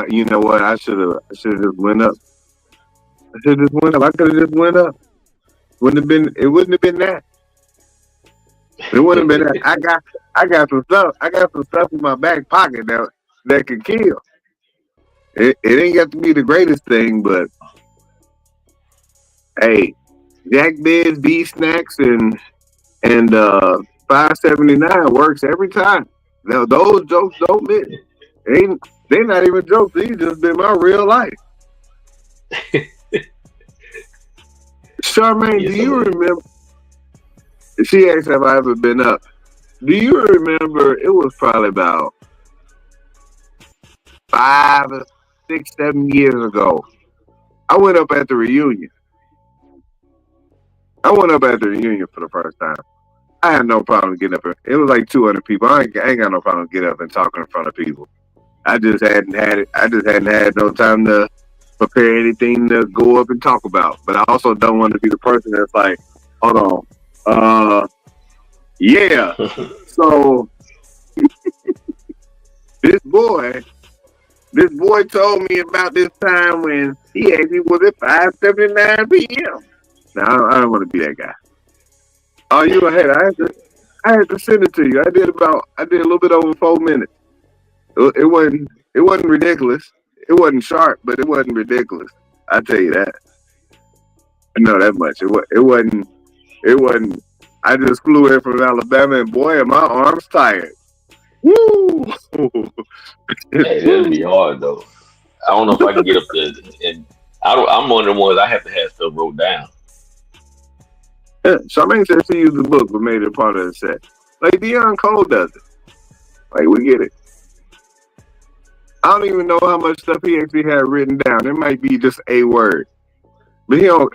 Speaker 2: you know what? I should have just went up. I should have just went up. I could have just went up. It wouldn't have been that. It wouldn't have been that. I got some stuff. I got some stuff in my back pocket that could kill. It ain't got to be the greatest thing, but hey, Jack Beds, B Snacks, and 579 works every time. Now those jokes don't miss. They're not even jokes. These just been my real life. Charmaine, do you remember? She asked, have I ever been up? Do you remember? It was probably about 5, 6, 7 years ago. I went up at the reunion. for the first time. I had no problem getting up. It was like 200 people. I ain't got no problem getting up and talking in front of people. I just hadn't had no time to prepare anything to go up and talk about. But I also don't want to be the person that's like, hold on, yeah. So this boy told me about this time when he asked me, was it 5:79 p.m.? Now I don't want to be that guy. Oh, you ahead? I had to send it to you. I did a little bit over 4 minutes. It wasn't ridiculous. It wasn't sharp, but it wasn't ridiculous. I tell you that. I know that much. It wasn't. I just flew in from Alabama, and boy, are my arms tired. Woo!
Speaker 1: Hey, that'd be hard though. I don't know if I can get up there, and I'm one of the ones I have to have stuff wrote down.
Speaker 2: Yeah, Charmaine said she used the book but made it part of the set. Like Deion Cole does it. Like we get it. I don't even know how much stuff he actually had written down. It might be just a word. But he don't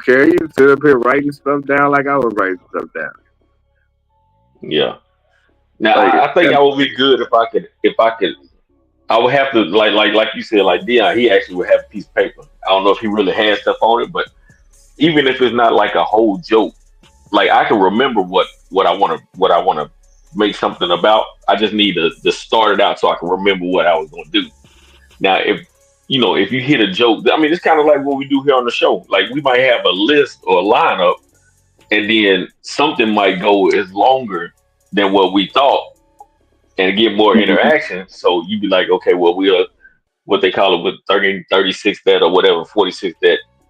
Speaker 2: care. He sit up here writing stuff down like I was writing stuff down.
Speaker 1: Yeah. Now I think I would be good if I could. I would have to like you said, like Dion. He actually would have a piece of paper. I don't know if he really has stuff on it, but even if it's not like a whole joke, like I can remember what I want to make something about. I just need to start it out so I can remember what I was going to do. Now, if you hit a joke, I mean, it's kind of like what we do here on the show. Like we might have a list or a lineup, and then something might go as longer than what we thought and get more interaction. So you'd be like, okay, well, we'll, what they call it with 30, 36 that or whatever, 46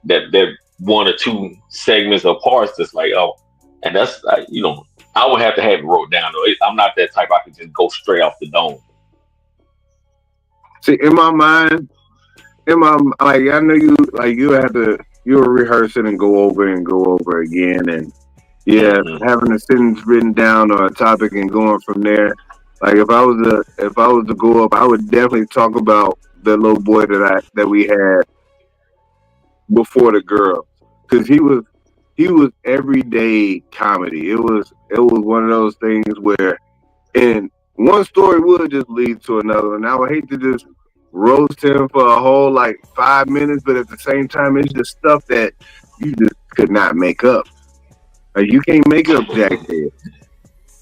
Speaker 1: that one or two segments or parts that's like, oh, and that's, I would have to have it wrote down. Though. I'm not that type I can just go straight off the dome.
Speaker 2: See, in my mind, like, I know you'll rehearse it and go over again. And yeah, having a sentence written down or a topic and going from there. Like if I was to go up, I would definitely talk about the little boy that we had before the girl, because he was everyday comedy. It was one of those things where, and one story would just lead to another, and I would hate to just roast him for a whole like 5 minutes, but at the same time, it's just stuff that you just could not make up. Like you can't make up Jack Dead.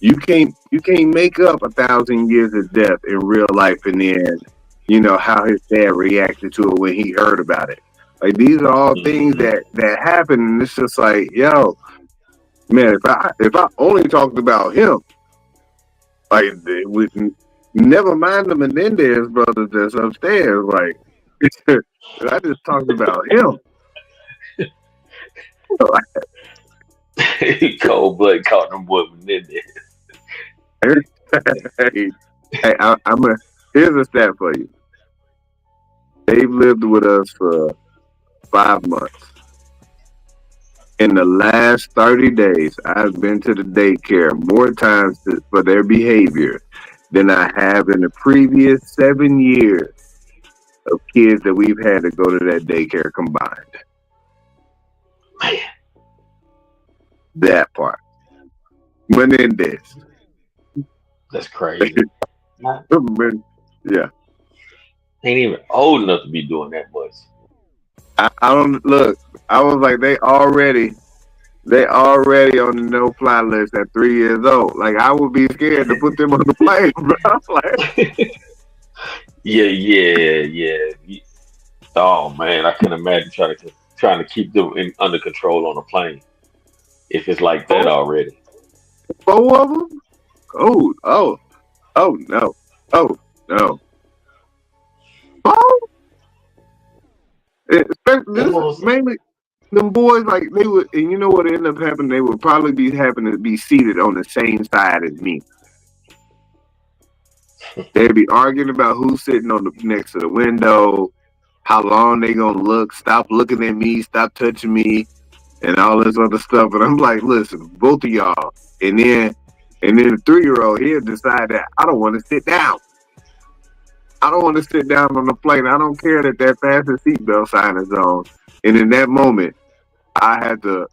Speaker 2: You can't make up 1,000 years of death in real life, and then how his dad reacted to it when he heard about it. Like these are all things that happen, and it's just like, yo, man, if I only talked about him, like never mind the Menendez brothers that's upstairs, like I just talked about him.
Speaker 1: Cold blood caught them boy Menendez.
Speaker 2: Hey, here's a stat for you. They've lived with us for 5 months. In the last 30 days, I've been to the daycare more times for their behavior than I have in the previous 7 years of kids that we've had to go to that daycare combined.
Speaker 1: Man.
Speaker 2: That part. Menendez.
Speaker 1: That's crazy.
Speaker 2: Yeah.
Speaker 1: Ain't even old enough to be doing that much.
Speaker 2: I don't look. I was like, they already on the no-fly list at 3 years old. Like, I would be scared to put them on the plane, bro. Like,
Speaker 1: Yeah. Oh man, I can imagine trying to keep them under control on a plane if it's like that already.
Speaker 2: 4 of them? Oh no. Oh no. 4? This is mainly them boys, like, they would, and you know what ended up happening? They would probably be having to be seated on the same side as me. They'd be arguing about who's sitting on the next to the window, how long they gonna look, stop looking at me, stop touching me, and all this other stuff. And I'm like, listen, both of y'all. And then the 3-year-old, he'll decide that I don't want to sit down. I don't want to sit down on the plane. I don't care that fasten seatbelt sign is on. And in that moment, I had to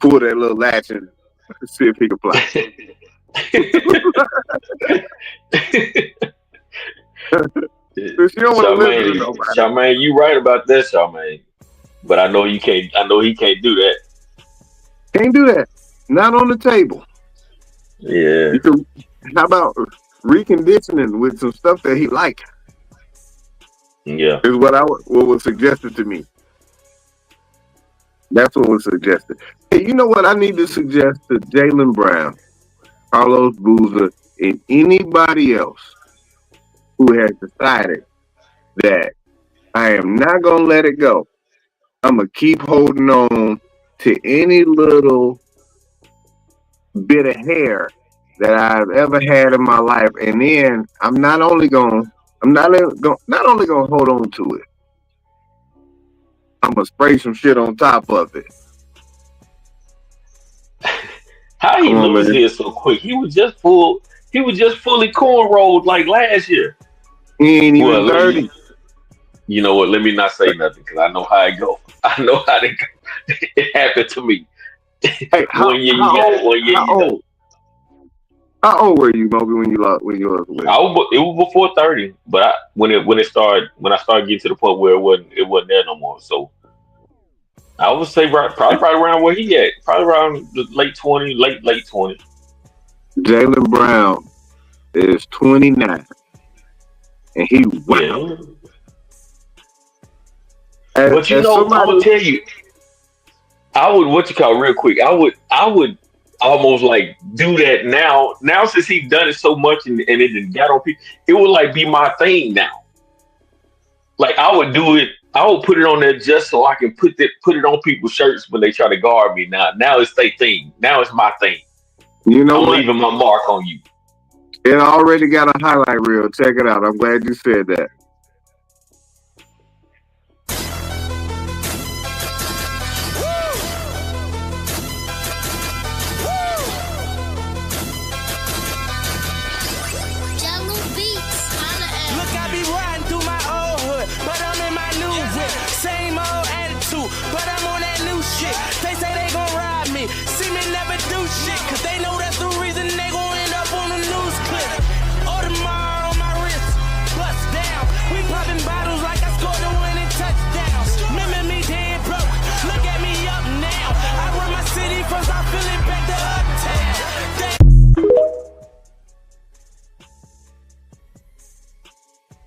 Speaker 2: pull that little latch and see if he could fly.
Speaker 1: Charmaine, you right about that, Charmaine. But I know you can't. I know he can't do that.
Speaker 2: Can't do that. Not on the table.
Speaker 1: Yeah.
Speaker 2: How about reconditioning with some stuff that he like?
Speaker 1: Yeah.
Speaker 2: Is what was suggested to me. That's what was suggested. Hey, you know what I need to suggest to Jaylen Brown, Carlos Boozer, and anybody else who has decided that I am not going to let it go. I'm going to keep holding on to any little bit of hair that I've ever had in my life. And then I'm not only going to hold on to it, I'm going to spray some shit on top of it.
Speaker 1: How he lose here so quick? He was just fully cornrowed like last year.
Speaker 2: He ain't even 30.
Speaker 1: You know what? Let me not say nothing because I know how it go. I know how it go. It happened to me.
Speaker 2: Hey,
Speaker 1: How
Speaker 2: old were you, Moby, when you lost?
Speaker 1: It was before 30, but when I started getting to the point where it wasn't there no more. So I would say probably around where he at, probably around the late 20.
Speaker 2: Jaylen Brown is 29, and he wow.
Speaker 1: Yeah. But I'm gonna tell you, I would real quick. I would almost like do that now. Now since he's done it so much and it got on people, it would like be my thing now. Like I would do it. I would put it on there just so I can put it on people's shirts when they try to guard me. Now it's their thing. Now it's my thing.
Speaker 2: You know,
Speaker 1: I'm leaving my mark on you.
Speaker 2: It already got a highlight reel. Check it out. I'm glad you said that.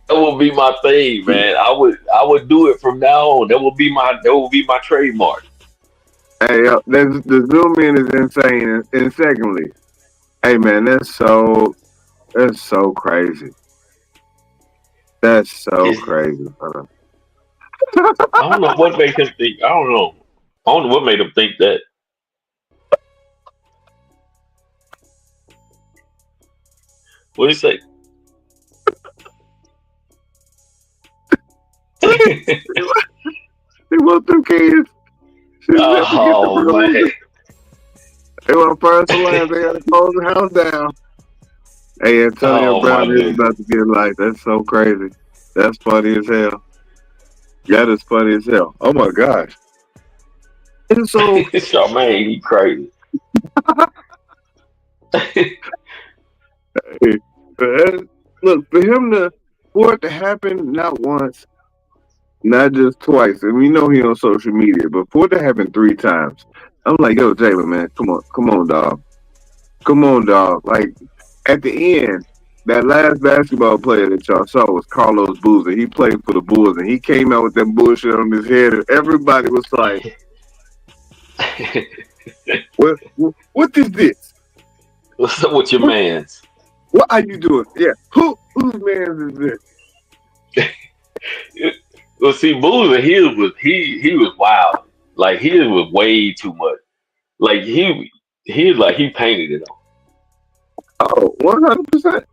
Speaker 1: That will be my thing, man. I would do it from now on. That will be my trademark.
Speaker 2: Hey, the zoom in is insane. And secondly, hey man, that's so crazy. That's so crazy.
Speaker 1: I don't know what made him think. I don't know what made him think that. What did he say?
Speaker 2: They want them kids.
Speaker 1: Oh man!
Speaker 2: They want to burn some land. They got to close the house down. Hey, Antonio Brown is about to get life. That's so crazy. That's funny as hell. That is funny as hell. Oh my gosh! And so,
Speaker 1: Charmaine, he crazy.
Speaker 2: Look, for it to happen not once, not just twice, and we know he on social media, but for it to happen 3 times, I'm like, yo, Jalen, man, come on, dog. Come on, dog. Like, at the end, that last basketball player that y'all saw was Carlos Boozer. He played for the Bulls, and he came out with that bullshit on his head, and everybody was like, what is this?
Speaker 1: What's up with your mans?
Speaker 2: What are you doing? Yeah, whose man is
Speaker 1: this? Well, see, Boozer, he was wild. Like, he was way too much. Like, he painted it on.
Speaker 2: Oh, 100%.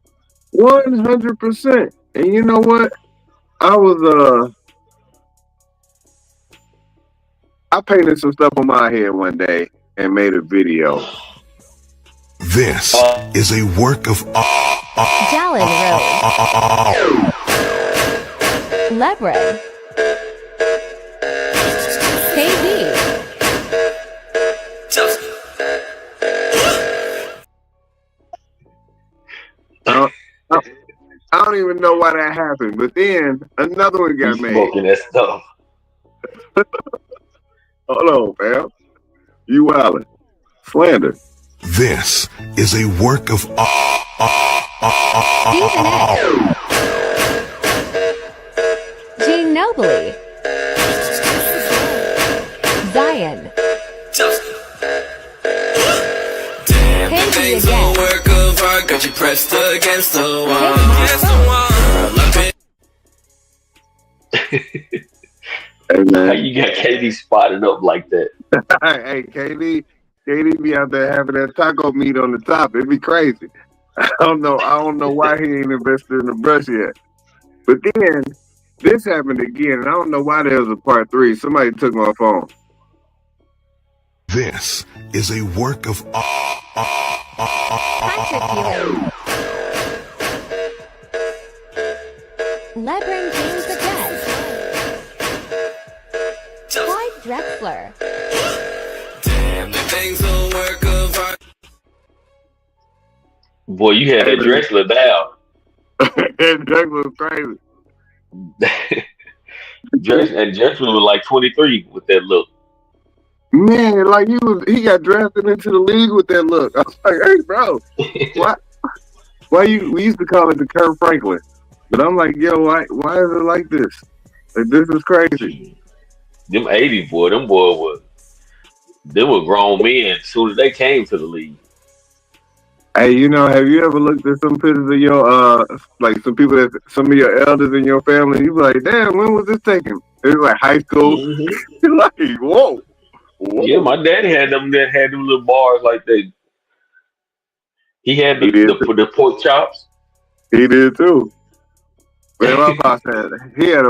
Speaker 2: 100%. And you know what? I painted some stuff on my head one day and made a video.
Speaker 4: This is a work of
Speaker 5: Jalen Rose. Lebron. KD.
Speaker 2: I don't even know why that happened, but then another one got made.
Speaker 1: Smoking that stuff.
Speaker 2: Hold on, fam. You wildin'. Slander.
Speaker 4: This is a work of
Speaker 5: Ginobili. Zion.
Speaker 6: Damn, the things don't work of art, got you pressed against the wall.
Speaker 2: Hey, man.
Speaker 1: How you got KD spotted up like that?
Speaker 2: Hey, KD be out there having that taco meat on the top. It'd be crazy. I don't know why he ain't invested in the brush yet. But then this happened again, and I don't know why there was a part 3. Somebody took my phone.
Speaker 4: This is a work of
Speaker 5: LeBron James again. Clyde Drexler.
Speaker 6: Damn, the things will work of art.
Speaker 1: Boy, you had that Drexler down.
Speaker 2: That Drexler was crazy.
Speaker 1: Drexler was like 23 with that look.
Speaker 2: Man, like he got drafted into the league with that look. I was like, hey, bro, why we used to call it the Kurt Franklin. But I'm like, yo, why is it like this? Like, this is crazy.
Speaker 1: Them 80s, boy, them were grown men as soon as they came to the league.
Speaker 2: Hey, have you ever looked at some pictures of your like some of your elders in your family? You be like, damn, when was this taken? It was like high school. You're like, whoa.
Speaker 1: Yeah, my daddy had them little bars like that. He had the pork chops.
Speaker 2: He did too. Man, my boss he had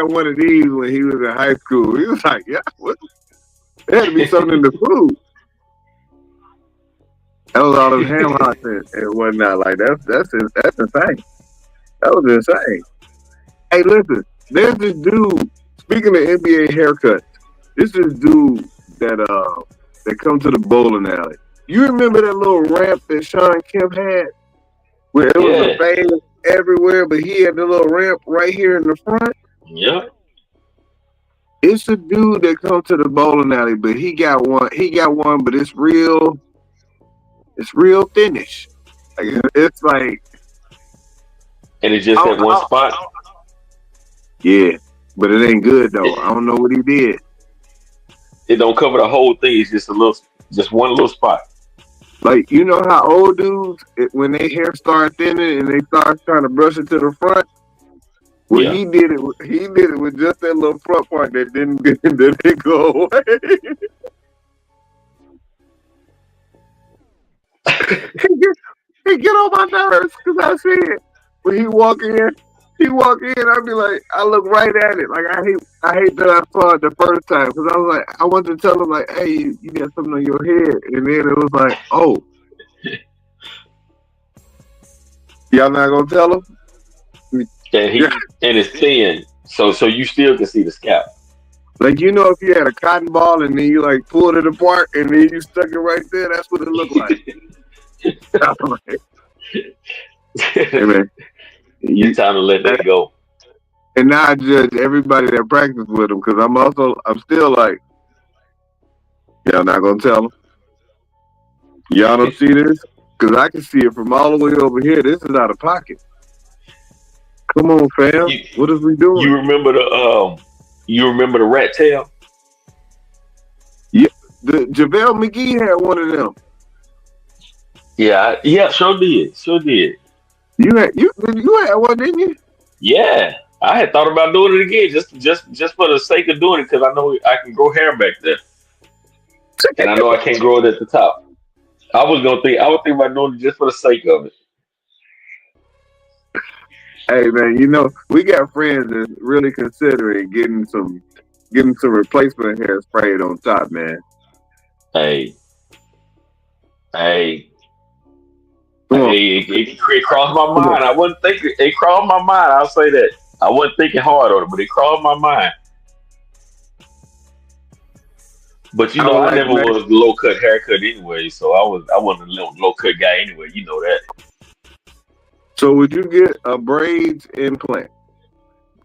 Speaker 2: one of these when he was in high school. He was like, yeah, there had to be something in the food. That was all them ham hocks and whatnot. Like that's insane. That was insane. Hey, listen, there's this dude. Speaking of NBA haircuts, this is dude that come to the bowling alley. You remember that little ramp that Sean Kemp had, where it was a fade everywhere, but he had the little ramp right here in the front?
Speaker 1: Yeah.
Speaker 2: It's a dude that come to the bowling alley, but he got one, but it's real thinnish. Like, it's like,
Speaker 1: and it's just at one spot.
Speaker 2: Yeah, but it ain't good though. I don't know what he did.
Speaker 1: It don't cover the whole thing. It's just one little spot.
Speaker 2: Like, you know how old dudes, when their hair start thinning and they start trying to brush it to the front. Well, he did it with just that little front part that didn't go away. he get on my nerves because I see it. When he walk in, I be like, I look right at it. Like, I hate that I saw it the first time because I was like, I wanted to tell him like, hey, you got something on your head, and then it was like, oh, y'all not gonna tell him?
Speaker 1: And it's thin, so you still can see the scalp.
Speaker 2: Like, if you had a cotton ball and then you like pulled it apart and then you stuck it right there, that's what it looked like. Hey, man,
Speaker 1: It's time to let that go.
Speaker 2: and now I judge everybody that practice with them because I'm still like, y'all not gonna tell them. Y'all don't see this because I can see it from all the way over here. This is out of pocket. Come on, fam. What is we doing?
Speaker 1: You remember the rat tail?
Speaker 2: Yeah, the JaVale McGee had one of them.
Speaker 1: Yeah, sure did.
Speaker 2: You had one, didn't you?
Speaker 1: Yeah, I had thought about doing it again, just for the sake of doing it, because I know I can grow hair back there, and I know I can't grow it at the top. I would think about doing it just for the sake of it.
Speaker 2: Hey man, we got friends that's really considering getting some replacement hair sprayed on top, man.
Speaker 1: Hey,
Speaker 2: Come on.
Speaker 1: it crossed my mind. I wasn't thinking. It crossed my mind. I'll say that. I wasn't thinking hard on it, but it crossed my mind. But I never was low cut haircut anyway, so I wasn't a low cut guy anyway. You know that.
Speaker 2: So would you get a braids implant?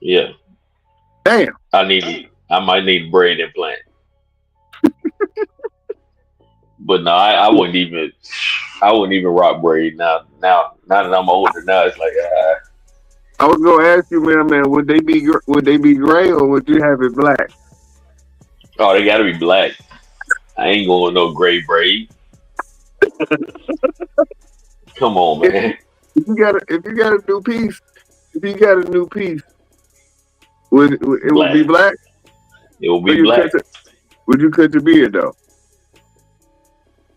Speaker 1: Yeah.
Speaker 2: Damn.
Speaker 1: I might need a braid implant. But no, I wouldn't even rock braid now. Now that I'm older, now it's like
Speaker 2: I was gonna ask you, man, would they be gray or would you have it black?
Speaker 1: Oh, they gotta be black. I ain't going no gray braid. Come on, man.
Speaker 2: If you got a new piece, would it would be black?
Speaker 1: It would be black.
Speaker 2: Would you cut your beard though?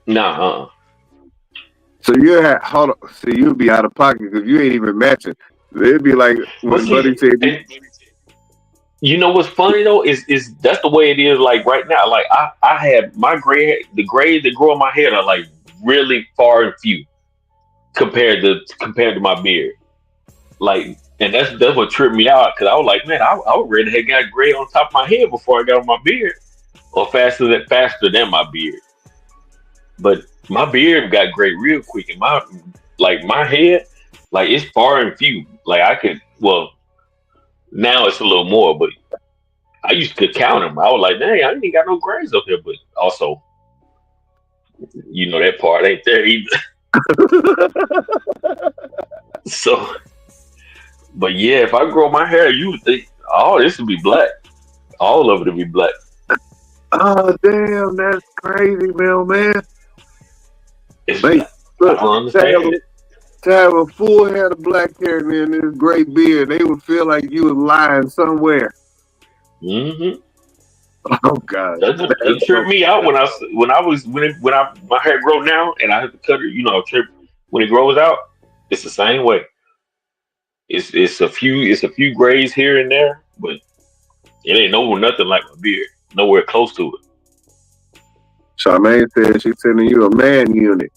Speaker 1: Nah.
Speaker 2: So you'd be out of pocket because you ain't even matching. It'd be like when Buddy said.
Speaker 1: You know what's funny though is that's the way it is. Like right now, like I had my gray, the grays that grow in my head are like really far and few compared to my beard. Like, and that's what tripped me out because I was like, man, I would rather have got gray on top of my head before I got on my beard, or faster than my beard. But my beard got gray real quick, and my head, like it's far and few. Like now it's a little more, but I used to count them. I was like, dang, I ain't got no grays up here. But also, that part ain't there either. So, but yeah, if I grow my hair, you would think, oh, this would be black. All of it would be black.
Speaker 2: Oh, damn, that's crazy, man.
Speaker 1: Look, I don't understand it.
Speaker 2: To have a full head of black hair and then this gray beard, they would feel like you was lying somewhere.
Speaker 1: Mm-hmm.
Speaker 2: Oh God,
Speaker 1: it tripped me out when my hair grow now and I have to cut it. When it grows out, it's the same way. It's a few grays here and there, but it ain't nothing like my beard. Nowhere close to it.
Speaker 2: Charmaine said she's sending you a man unit.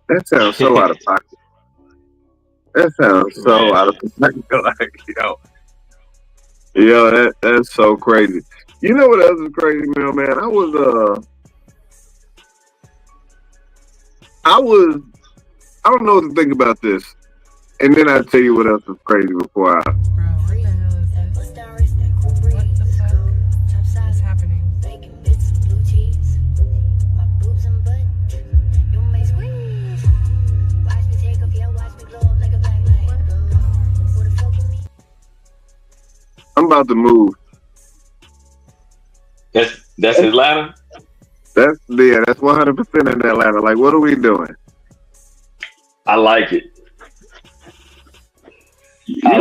Speaker 2: That sounds so out of pocket. That sounds so out of pocket. Like, that's so crazy. You know what else is crazy, man? I don't know what to think about this. And then I'll tell you what else is crazy before I. I'm about to move.
Speaker 1: That's Atlanta?
Speaker 2: That's 100% in Atlanta. Like, what are we doing?
Speaker 1: I like it. I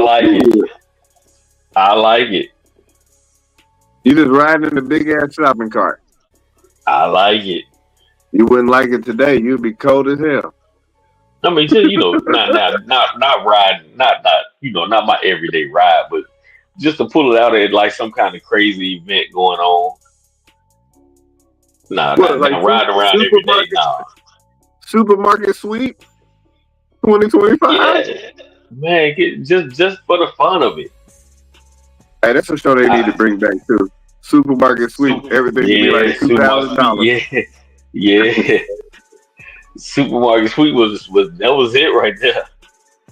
Speaker 1: like it.
Speaker 2: You just riding in the big ass shopping cart.
Speaker 1: I like it.
Speaker 2: You wouldn't like it today. You'd be cold as hell.
Speaker 1: I mean, not riding, not my everyday ride, but just to pull it out at like some kind of crazy event going on. Not riding around every day. Nah.
Speaker 2: Supermarket sweep 2025.
Speaker 1: Yeah. Man, just for the fun of it.
Speaker 2: Hey, that's a show they need to bring back too. Supermarket sweep. Everything be like $2,000.
Speaker 1: Yeah. Supermarket Sweep was that was it right there.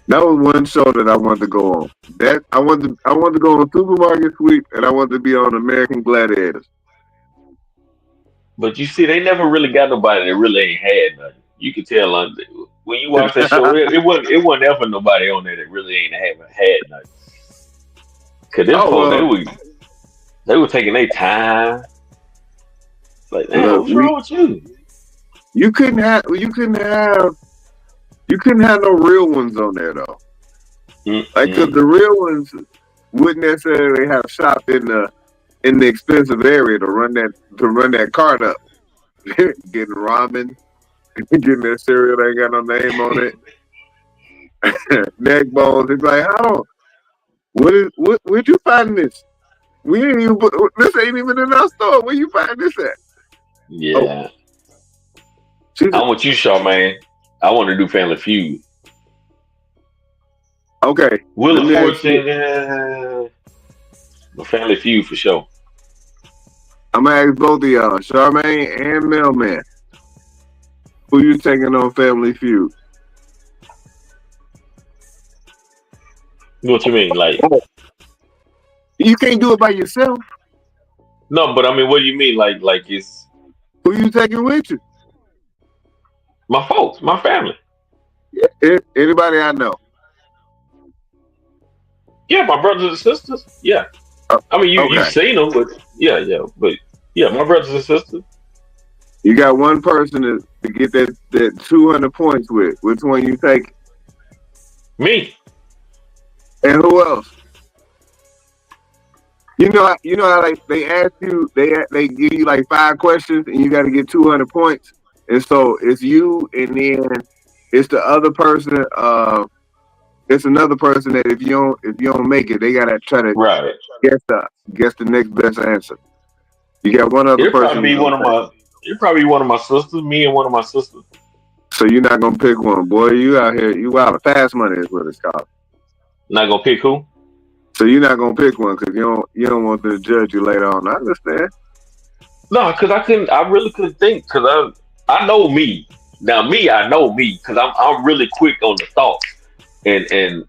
Speaker 2: That was one show that I wanted to go on. That I wanted to go on Supermarket Sweep, and I wanted to be on American Gladiators.
Speaker 1: But you see, they never really got nobody that really ain't had nothing. You can tell when you watch that show, it wasn't ever nobody on there that really ain't haven't had nothing. Cause them
Speaker 2: Oh
Speaker 1: folks,
Speaker 2: well,
Speaker 1: they were taking their time. Like, damn,
Speaker 2: look,
Speaker 1: what's wrong with you?
Speaker 2: you couldn't have no real ones on there though. Like, cause
Speaker 1: Mm-mm.
Speaker 2: the real ones wouldn't necessarily have shopped in the expensive area to run that cart up, getting ramen, getting that cereal that ain't got no name on it, neck bones. It's like, how? Where'd you find this? We ain't even this ain't even in our store. Where you find this at? Oh,
Speaker 1: Yeah,
Speaker 2: she's
Speaker 1: I want you, Charmaine. I want to do Family Feud.
Speaker 2: okay.
Speaker 1: Wheel
Speaker 2: Let
Speaker 1: of
Speaker 2: me ask you.
Speaker 1: Fortune, Family Feud for sure.
Speaker 2: I'm gonna ask both of y'all, Charmaine and Mailman, who you taking on Family Feud?
Speaker 1: What you mean? Like,
Speaker 2: Oh, you can't do it by yourself.
Speaker 1: no, but I mean, what do you mean? Like it's
Speaker 2: Who you taking with you?
Speaker 1: my folks, my family.
Speaker 2: Anybody I know.
Speaker 1: Yeah, my brothers and sisters. Yeah,
Speaker 2: Uh,
Speaker 1: I mean, you've
Speaker 2: okay.
Speaker 1: seen them, but yeah, but yeah, my brothers and sisters.
Speaker 2: You got one person to get that 200 points with. Which one you take?
Speaker 1: Me.
Speaker 2: And who else? You know how they ask you, they give you like 5 questions and you got to get 200 points. And so it's you, and then it's the other person. It's another person that if you don't make it, they gotta try to
Speaker 1: Right.
Speaker 2: guess the next best answer. You got one other
Speaker 1: It'd
Speaker 2: person
Speaker 1: probably
Speaker 2: you're
Speaker 1: be
Speaker 2: gonna
Speaker 1: one of
Speaker 2: take.
Speaker 1: my. It'd probably be one of my sisters. Me and one of my sisters.
Speaker 2: So you're not gonna pick one, boy. You out here, you out of fast money is what it's called.
Speaker 1: Not gonna pick who?
Speaker 2: So you're not gonna pick one because you don't want them to judge you later on. I understand.
Speaker 1: No, because I couldn't. I really couldn't think. Because I know me. Now me, I know me. Because I'm really quick on the thoughts and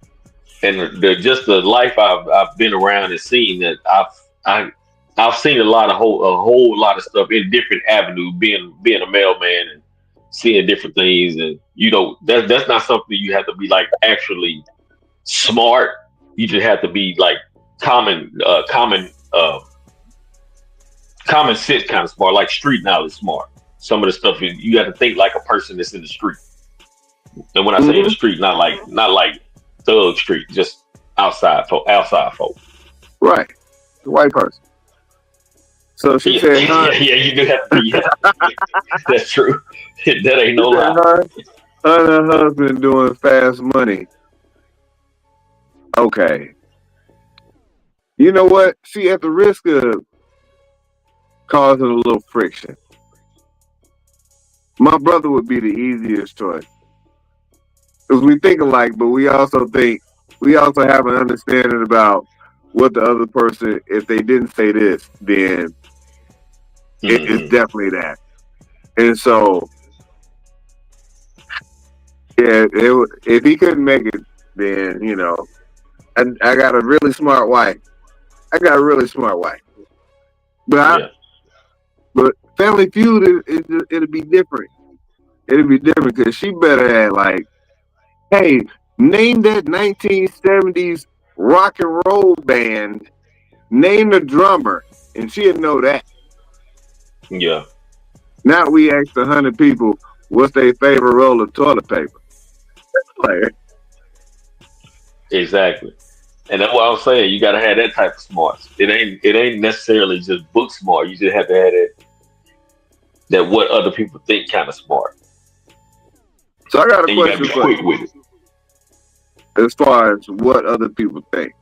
Speaker 1: just the life I've been around and seen that I've seen a whole lot of stuff in different avenues. Being a mailman and seeing different things, and that's not something you have to be like actually smart. You just have to be like common sense kind of smart, like street knowledge smart. Some of the stuff you got to think like a person that's in the street. And when I say in the
Speaker 2: Mm-hmm.
Speaker 1: street, not like thug street, just outside folk.
Speaker 2: Right, the white person. So she
Speaker 1: Yeah,
Speaker 2: said, "Huh?"
Speaker 1: yeah, you do have to be. That's true. That ain't
Speaker 2: She
Speaker 1: no
Speaker 2: said,
Speaker 1: lie.
Speaker 2: "Huh?" Her and her husband doing fast money. Okay. You know what? See, at the risk of causing a little friction, my brother would be the easiest choice because we think alike, but we also have an understanding about what the other person. If they didn't say this, then it's
Speaker 1: Hmm.
Speaker 2: definitely that. And so, yeah, if he couldn't make it, then I got a really smart wife. I got a really smart wife, but
Speaker 1: Yeah.
Speaker 2: but Family Feud it'll be different. It'll be different because she better have like, hey, name that 1970s rock and roll band. Name the drummer, and she'd know that.
Speaker 1: Yeah.
Speaker 2: Now we asked 100 people what's their favorite roll of toilet paper. Like,
Speaker 1: Exactly. And that's what I was saying. You got to have that type of smarts. It ain't necessarily just book smart. You just have to have that what other people think kind of smart,
Speaker 2: so I got a
Speaker 1: and you got to
Speaker 2: question
Speaker 1: be
Speaker 2: for
Speaker 1: quick
Speaker 2: you
Speaker 1: with it.
Speaker 2: as far as what other people think.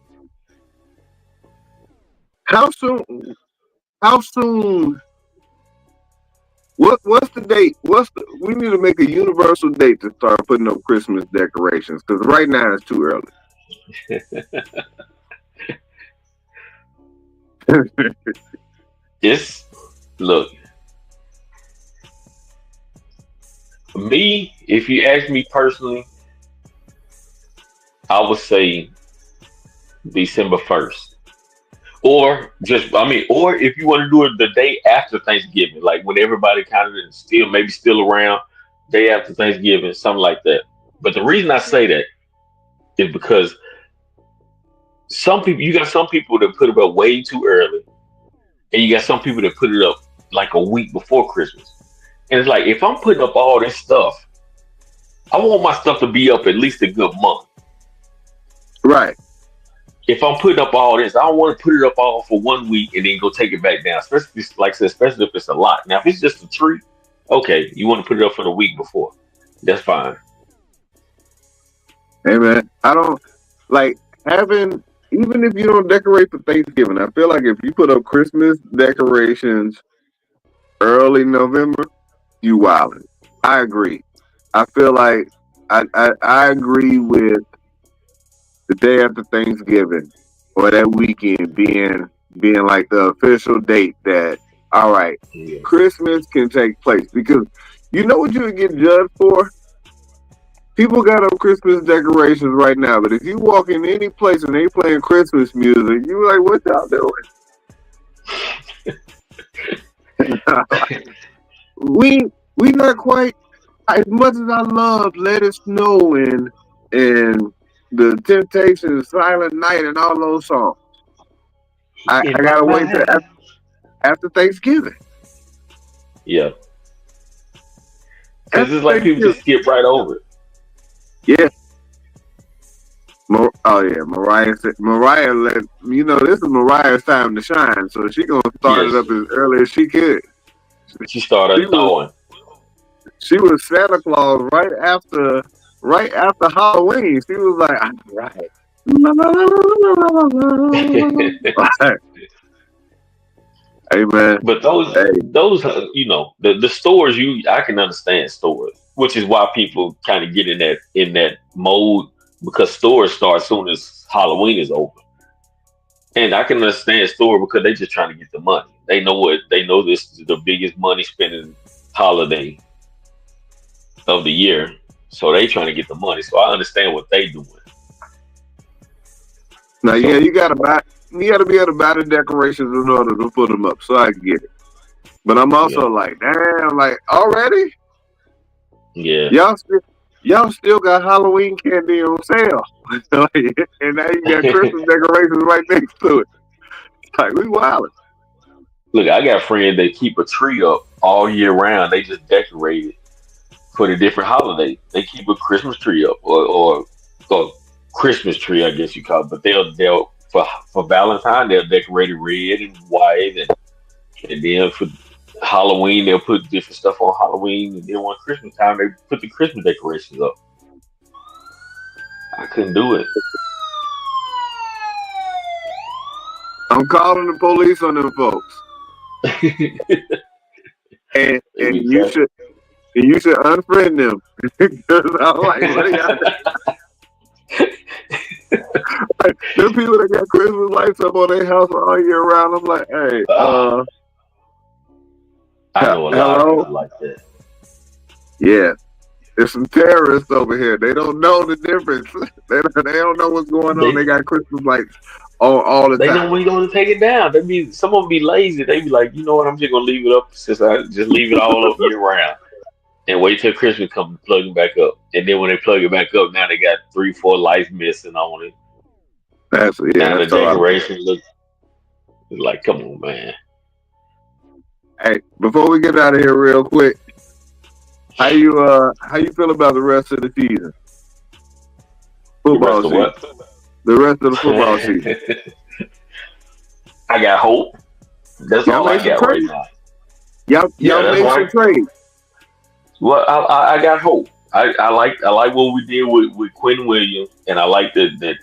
Speaker 2: How soon? How soon? What's the date? We need to make a universal date to start putting up Christmas decorations because right now it's too early.
Speaker 1: It's look, Me, if you ask me personally, I would say December 1st. Or just, I mean, or if you want to do it the day after Thanksgiving, like when everybody kind of is still maybe still around, day after Thanksgiving, something like that. But the reason I say that is because some people, you got some people that put it up way too early, and you got some people that put it up like a week before Christmas. And it's like, if I'm putting up all this stuff, I want my stuff to be up at least a good month.
Speaker 2: Right.
Speaker 1: If I'm putting up all this, I don't want to put it up all for 1 week and then go take it back down. Especially like I said, especially if it's a lot. Now, if it's just a tree, okay, you want to put it up for the week before. That's fine.
Speaker 2: Hey man, I don't like having, even if you don't decorate for Thanksgiving, I feel like if you put up Christmas decorations early November, you wildin'. I agree. I feel like I agree with the day after Thanksgiving or that weekend being like the official date that, all right,
Speaker 1: Yeah.
Speaker 2: Christmas can take place, because you know what you would get judged for? People got up Christmas decorations right now, but if you walk in any place and they playing Christmas music, you like, what y'all doing? we not quite, as much as I love Let It Snow and the Temptations, Silent Night, and all those songs. I gotta wait till after Thanksgiving.
Speaker 1: Yeah. Because it's like people just skip right over it.
Speaker 2: Yeah. Mariah let, you know, this is Mariah's time to shine, so she gonna start it up as early as she could.
Speaker 1: She started throwing.
Speaker 2: She was Santa Claus right after Halloween. She was like, I'm right. Hey man.
Speaker 1: But those you know, the stores, I can understand stores, which is why people kind of get in that mode, because stores start as soon as Halloween is over. And I can understand store because they just trying to get the money. They know this is the biggest money spending holiday of the year. So they trying to get the money. So I understand what they doing.
Speaker 2: Now, yeah, you gotta be able to buy the decorations in order to put them up. So I get it. But I'm also like, damn, like already?
Speaker 1: Yeah.
Speaker 2: Y'all still got Halloween candy on sale. And now you got Christmas decorations right next to it. Like, we wildin'.
Speaker 1: Look, I got friends that keep a tree up all year round. They just decorate it for the different holidays. They keep a Christmas tree up or Christmas tree, I guess you call it. But they'll for Valentine, they'll decorate it red and white, and then for Halloween, they'll put different stuff on Halloween, and then on Christmas time, they put the Christmas decorations up. I couldn't do it.
Speaker 2: I'm calling the police on them folks. and you should unfriend them. Because I'm like, what do y'all do? Like, there people that got Christmas lights up on their house all year round. I'm like, hey,
Speaker 1: I know a lot of people like that.
Speaker 2: Yeah. There's some terrorists over here. They don't know the difference. They don't know what's going on. They got Christmas lights all the time.
Speaker 1: They know when you're going to take it down. Some of them be lazy. They be like, you know what, I'm just going to leave it up since I just leave it all up year round. And wait till Christmas comes and plug it back up. And then when they plug it back up, now they got 3-4 lights missing on it.
Speaker 2: That's
Speaker 1: the decoration look like, come on, man.
Speaker 2: Hey, before we get out of here real quick, how you feel about the rest of the season? Football season. The rest of the football season.
Speaker 1: I got hope. That's all I got right now.
Speaker 2: Y'all made some trades.
Speaker 1: Well, I got hope. I like what we did with Quinn Williams, and I like that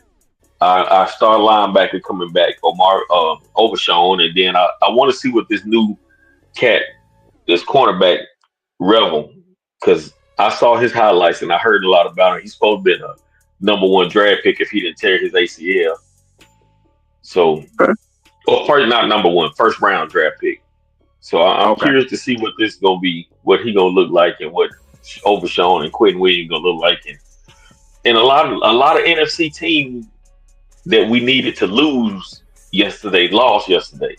Speaker 1: our star linebacker coming back, Omar Overshawn, and then I want to see what this new cat, this cornerback Revel, because I saw his highlights and I heard a lot about him. He's supposed to be a #1 draft pick if he didn't tear his ACL. So, not #1, first round draft pick. So I'm curious to see what this is gonna be, what he gonna look like, and what Overshown and Quentin Williams gonna look like, and a lot of NFC teams that we needed to lose yesterday lost yesterday.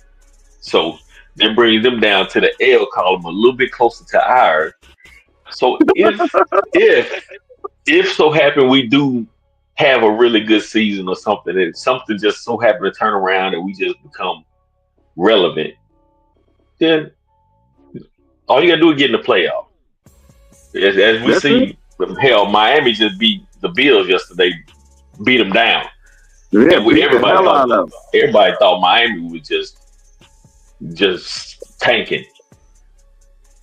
Speaker 1: So they're bringing them down to the L column a little bit closer to ours. So if so happen we do have a really good season or something, and something just so happen to turn around and we just become relevant, then all you gotta do is get in the playoff. As we see, hell, Miami just beat the Bills yesterday, beat them down.
Speaker 2: Yeah,
Speaker 1: and everybody thought Miami was just tanking,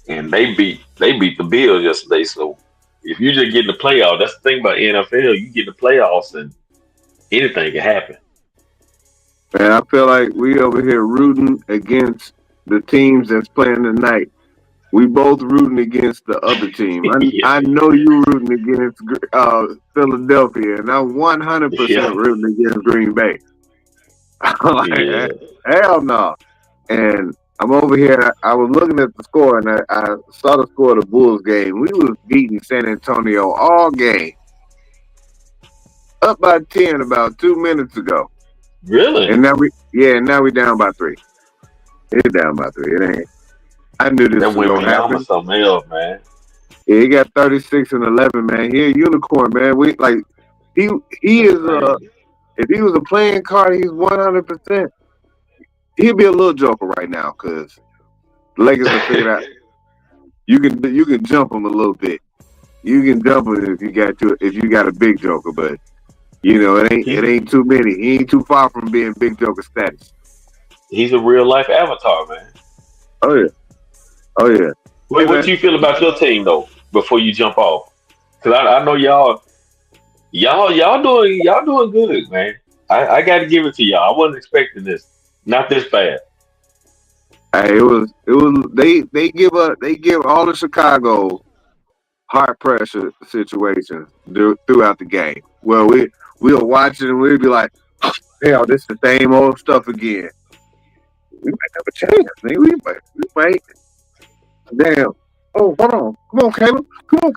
Speaker 1: and they beat the Bills yesterday. So if you just get in the playoffs, that's the thing about NFL. You get in the playoffs, and anything can happen.
Speaker 2: Man, I feel like we over here rooting against the teams that's playing tonight. We both rooting against the other team. I know you rooting against Philadelphia, and I'm 100% rooting against Green Bay. Like, hell no. And I'm over here. I was looking at the score, and I saw the score of the Bulls game. We was beating San Antonio all game, up by 10 about 2 minutes ago.
Speaker 1: Really?
Speaker 2: And now we down by 3. It's down by 3. It ain't. I knew this was gonna happen.
Speaker 1: Something else, man.
Speaker 2: Yeah, he got 36-11, man. He a unicorn, man. He is if he was a playing card, he's 100%. He'd be a little joker right now because the Lakers have figured out you can jump him a little bit. You can jump him if you got a big joker, but it ain't too many. He ain't too far from being big joker status.
Speaker 1: He's a real life avatar, man.
Speaker 2: Oh yeah.
Speaker 1: What you feel about your team though? Before you jump off, because I know y'all doing good, man. I got to give it to y'all. I wasn't expecting this. Not this bad.
Speaker 2: Hey, it was. They give all the Chicago heart pressure situations throughout the game. Well, we'll watch it and we'll be like, hell, this is the same old stuff again. We might have a chance, man. We might. Damn. Oh, hold on. Come on, Caleb. Come on.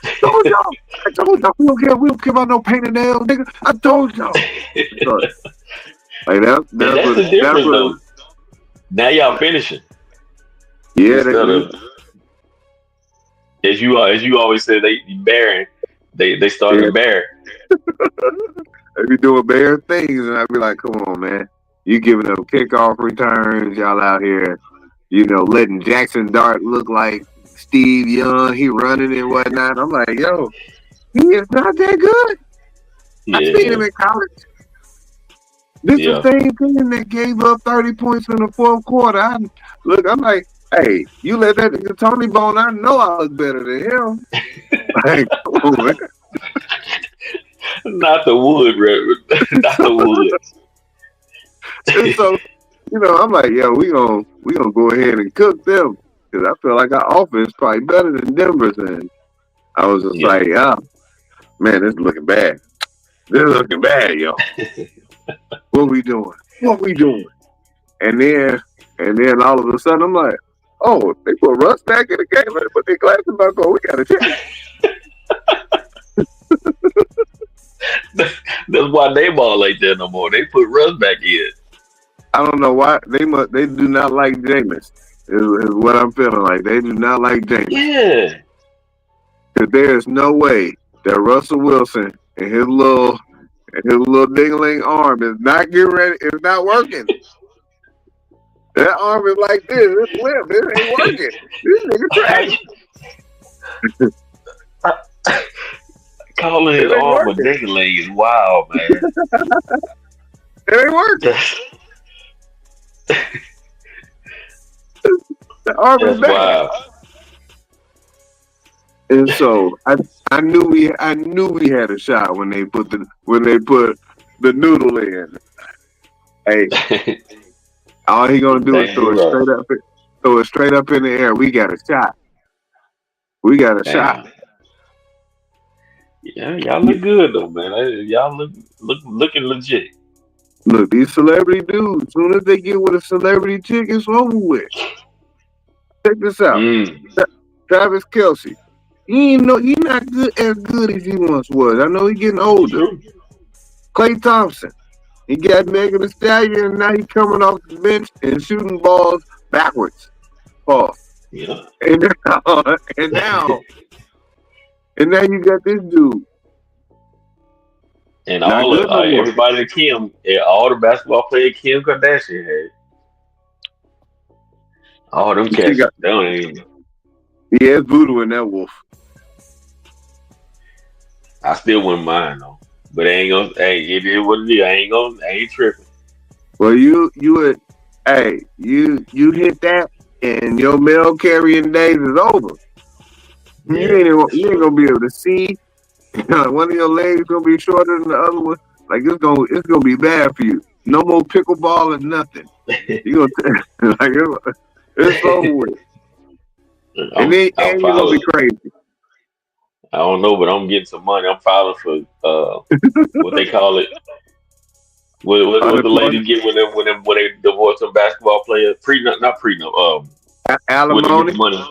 Speaker 2: I told y'all. We don't care about no paint and nails, nigga. I told y'all. Like that's the difference,
Speaker 1: though. Now y'all finishing.
Speaker 2: Yeah,
Speaker 1: as you always said, they started bearing.
Speaker 2: They be doing bear things, and I be like, come on, man. You giving up kickoff returns, y'all out here, letting Jackson Dart look like Steve Young, he running and whatnot. I'm like, yo, he is not that good. Yeah. I seen him in college. This is the same team that gave up 30 points in the fourth quarter. I'm like, hey, you let that Tony Bone, I know I look better than him. Like, come on, man.
Speaker 1: Not the wood, Reverend. Not the wood.
Speaker 2: And so, I'm like, yo, we gonna go ahead and cook them because I feel like our offense is probably better than Denver's. And I was just like, man, this is looking bad. This is looking bad, yo. What we doing? And then all of a sudden, I'm like, oh, they put Russ back in the game. They put their glasses back on. We got a chance.
Speaker 1: That's why they ball like that no more. They put Russ back in.
Speaker 2: I don't know why they do not like Jameis. Is what I'm feeling like. They do not like Jameis.
Speaker 1: Yeah.
Speaker 2: Because there is no way that Russell Wilson and his little dingling arm is not getting ready. It's not working. That arm is like this. It's limp. It ain't working. This nigga trash.
Speaker 1: Calling his arm a dingling is wild, man.
Speaker 2: It ain't working. The arm is bad. Wild. And so I knew we had a shot when they put the noodle in. Hey, all he gonna do is throw it straight up in the air. We got a shot. Shot.
Speaker 1: Yeah, y'all look good though, man. Y'all looking legit.
Speaker 2: Look, these celebrity dudes, as soon as they get with a celebrity chick, it's over with. Check this out. Travis Kelce. He not good as good as he once was. I know he's getting older. Klay Thompson. He got Megan Thee Stallion, and now he's coming off the bench and shooting balls backwards. Paul.
Speaker 1: Yeah.
Speaker 2: And now you got this dude.
Speaker 1: And everybody that Kim, all the basketball players Kim Kardashian had. All them cats.
Speaker 2: Yeah, it's voodoo in that wolf.
Speaker 1: I still wouldn't mind though. But it is what it is. I ain't tripping.
Speaker 2: Well, you hit that and your mail carrying days is over.
Speaker 1: Yeah,
Speaker 2: you ain't gonna be able to see. One of your legs gonna be shorter than the other one. Like it's gonna be bad for you. No more pickleball and nothing. You gonna it's over with. And you're gonna be crazy.
Speaker 1: I don't know, but I'm getting some money. I'm filing for what they call it. What the ladies get when they divorce some basketball players? Not prenup.
Speaker 2: Alimony.
Speaker 1: Money.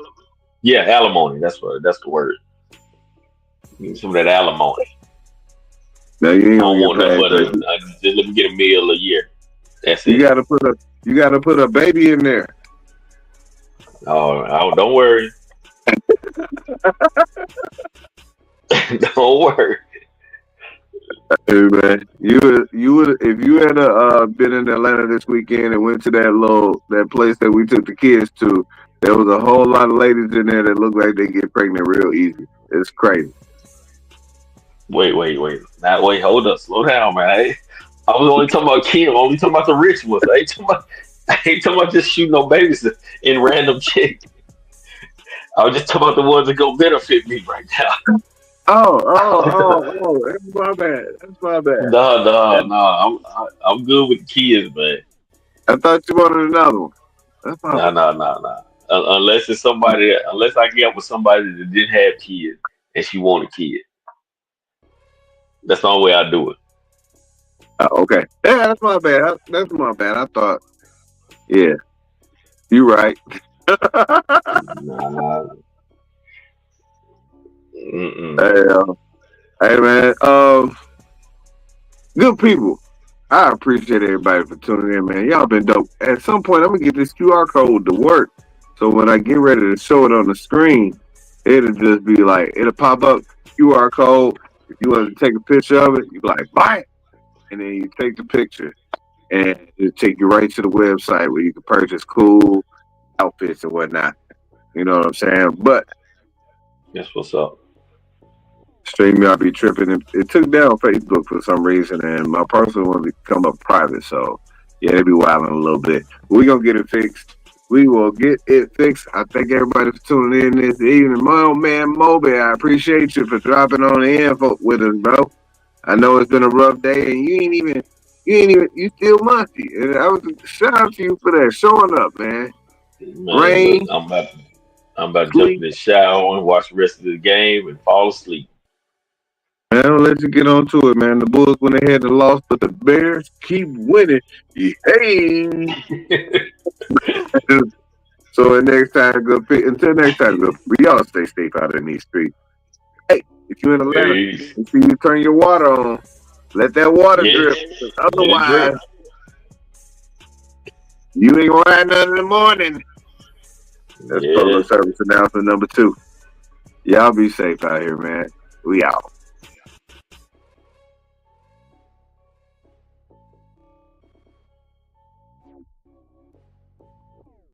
Speaker 1: Yeah, alimony. That's the word. Some of that alimony.
Speaker 2: No, you ain't
Speaker 1: I don't want
Speaker 2: nothing
Speaker 1: but just let me get $1 million a year. That's it.
Speaker 2: You gotta put a baby in there.
Speaker 1: Oh, don't worry. Don't worry.
Speaker 2: Hey man, you would if you had been in Atlanta this weekend and went to that place that we took the kids to. There was a whole lot of ladies in there that look like they get pregnant real easy. It's crazy.
Speaker 1: Wait. Hold up. Slow down, man. I was only talking about Kim. I'm only talking about the rich ones. I ain't talking about just shooting no babies in random chicks. I was just talking about the ones that go benefit me right now.
Speaker 2: Oh, that's my bad.
Speaker 1: No. I'm good with the kids, man.
Speaker 2: I thought you wanted another one. That's my
Speaker 1: No. Unless I get with somebody that didn't have kids and she wanted kids. That's the only way I do it.
Speaker 2: Okay. Yeah, that's my bad. I thought, yeah, you're right.
Speaker 1: Nah.
Speaker 2: Hey man, good people. I appreciate everybody for tuning in, man. Y'all been dope. At some point, I'm gonna get this QR code to work, so when I get ready to show it on the screen, it'll just be like it'll pop up QR code. If you want to take a picture of it, you be like buy it, and then you take the picture, and it'll take you right to the website where you can purchase cool outfits and whatnot. You know what I'm saying? But
Speaker 1: that's what's up.
Speaker 2: StreamYard be tripping. It took down Facebook for some reason, and my personal one to come up private. So yeah, they be wilding a little bit. We're gonna get it fixed. We will get it fixed. I thank everybody for tuning in this evening. My old man Moby, I appreciate you for dropping on the info with us, bro. I know it's been a rough day, and you still musty. And I was shout out to you for that, showing up, man. Rain.
Speaker 1: Look, I'm about to jump in the shower and watch the rest of the game and fall asleep.
Speaker 2: Man, I'll let you get on to it, man. The Bulls went ahead and lost, but the Bears keep winning. Hey. So until next time, y'all stay safe out in these streets. Hey, if you're in Atlanta, and see you turn your water on, let that water drip. Otherwise, you ain't gonna have nothing in the morning. That's public service announcement number 2. Y'all be safe out here, man. We out.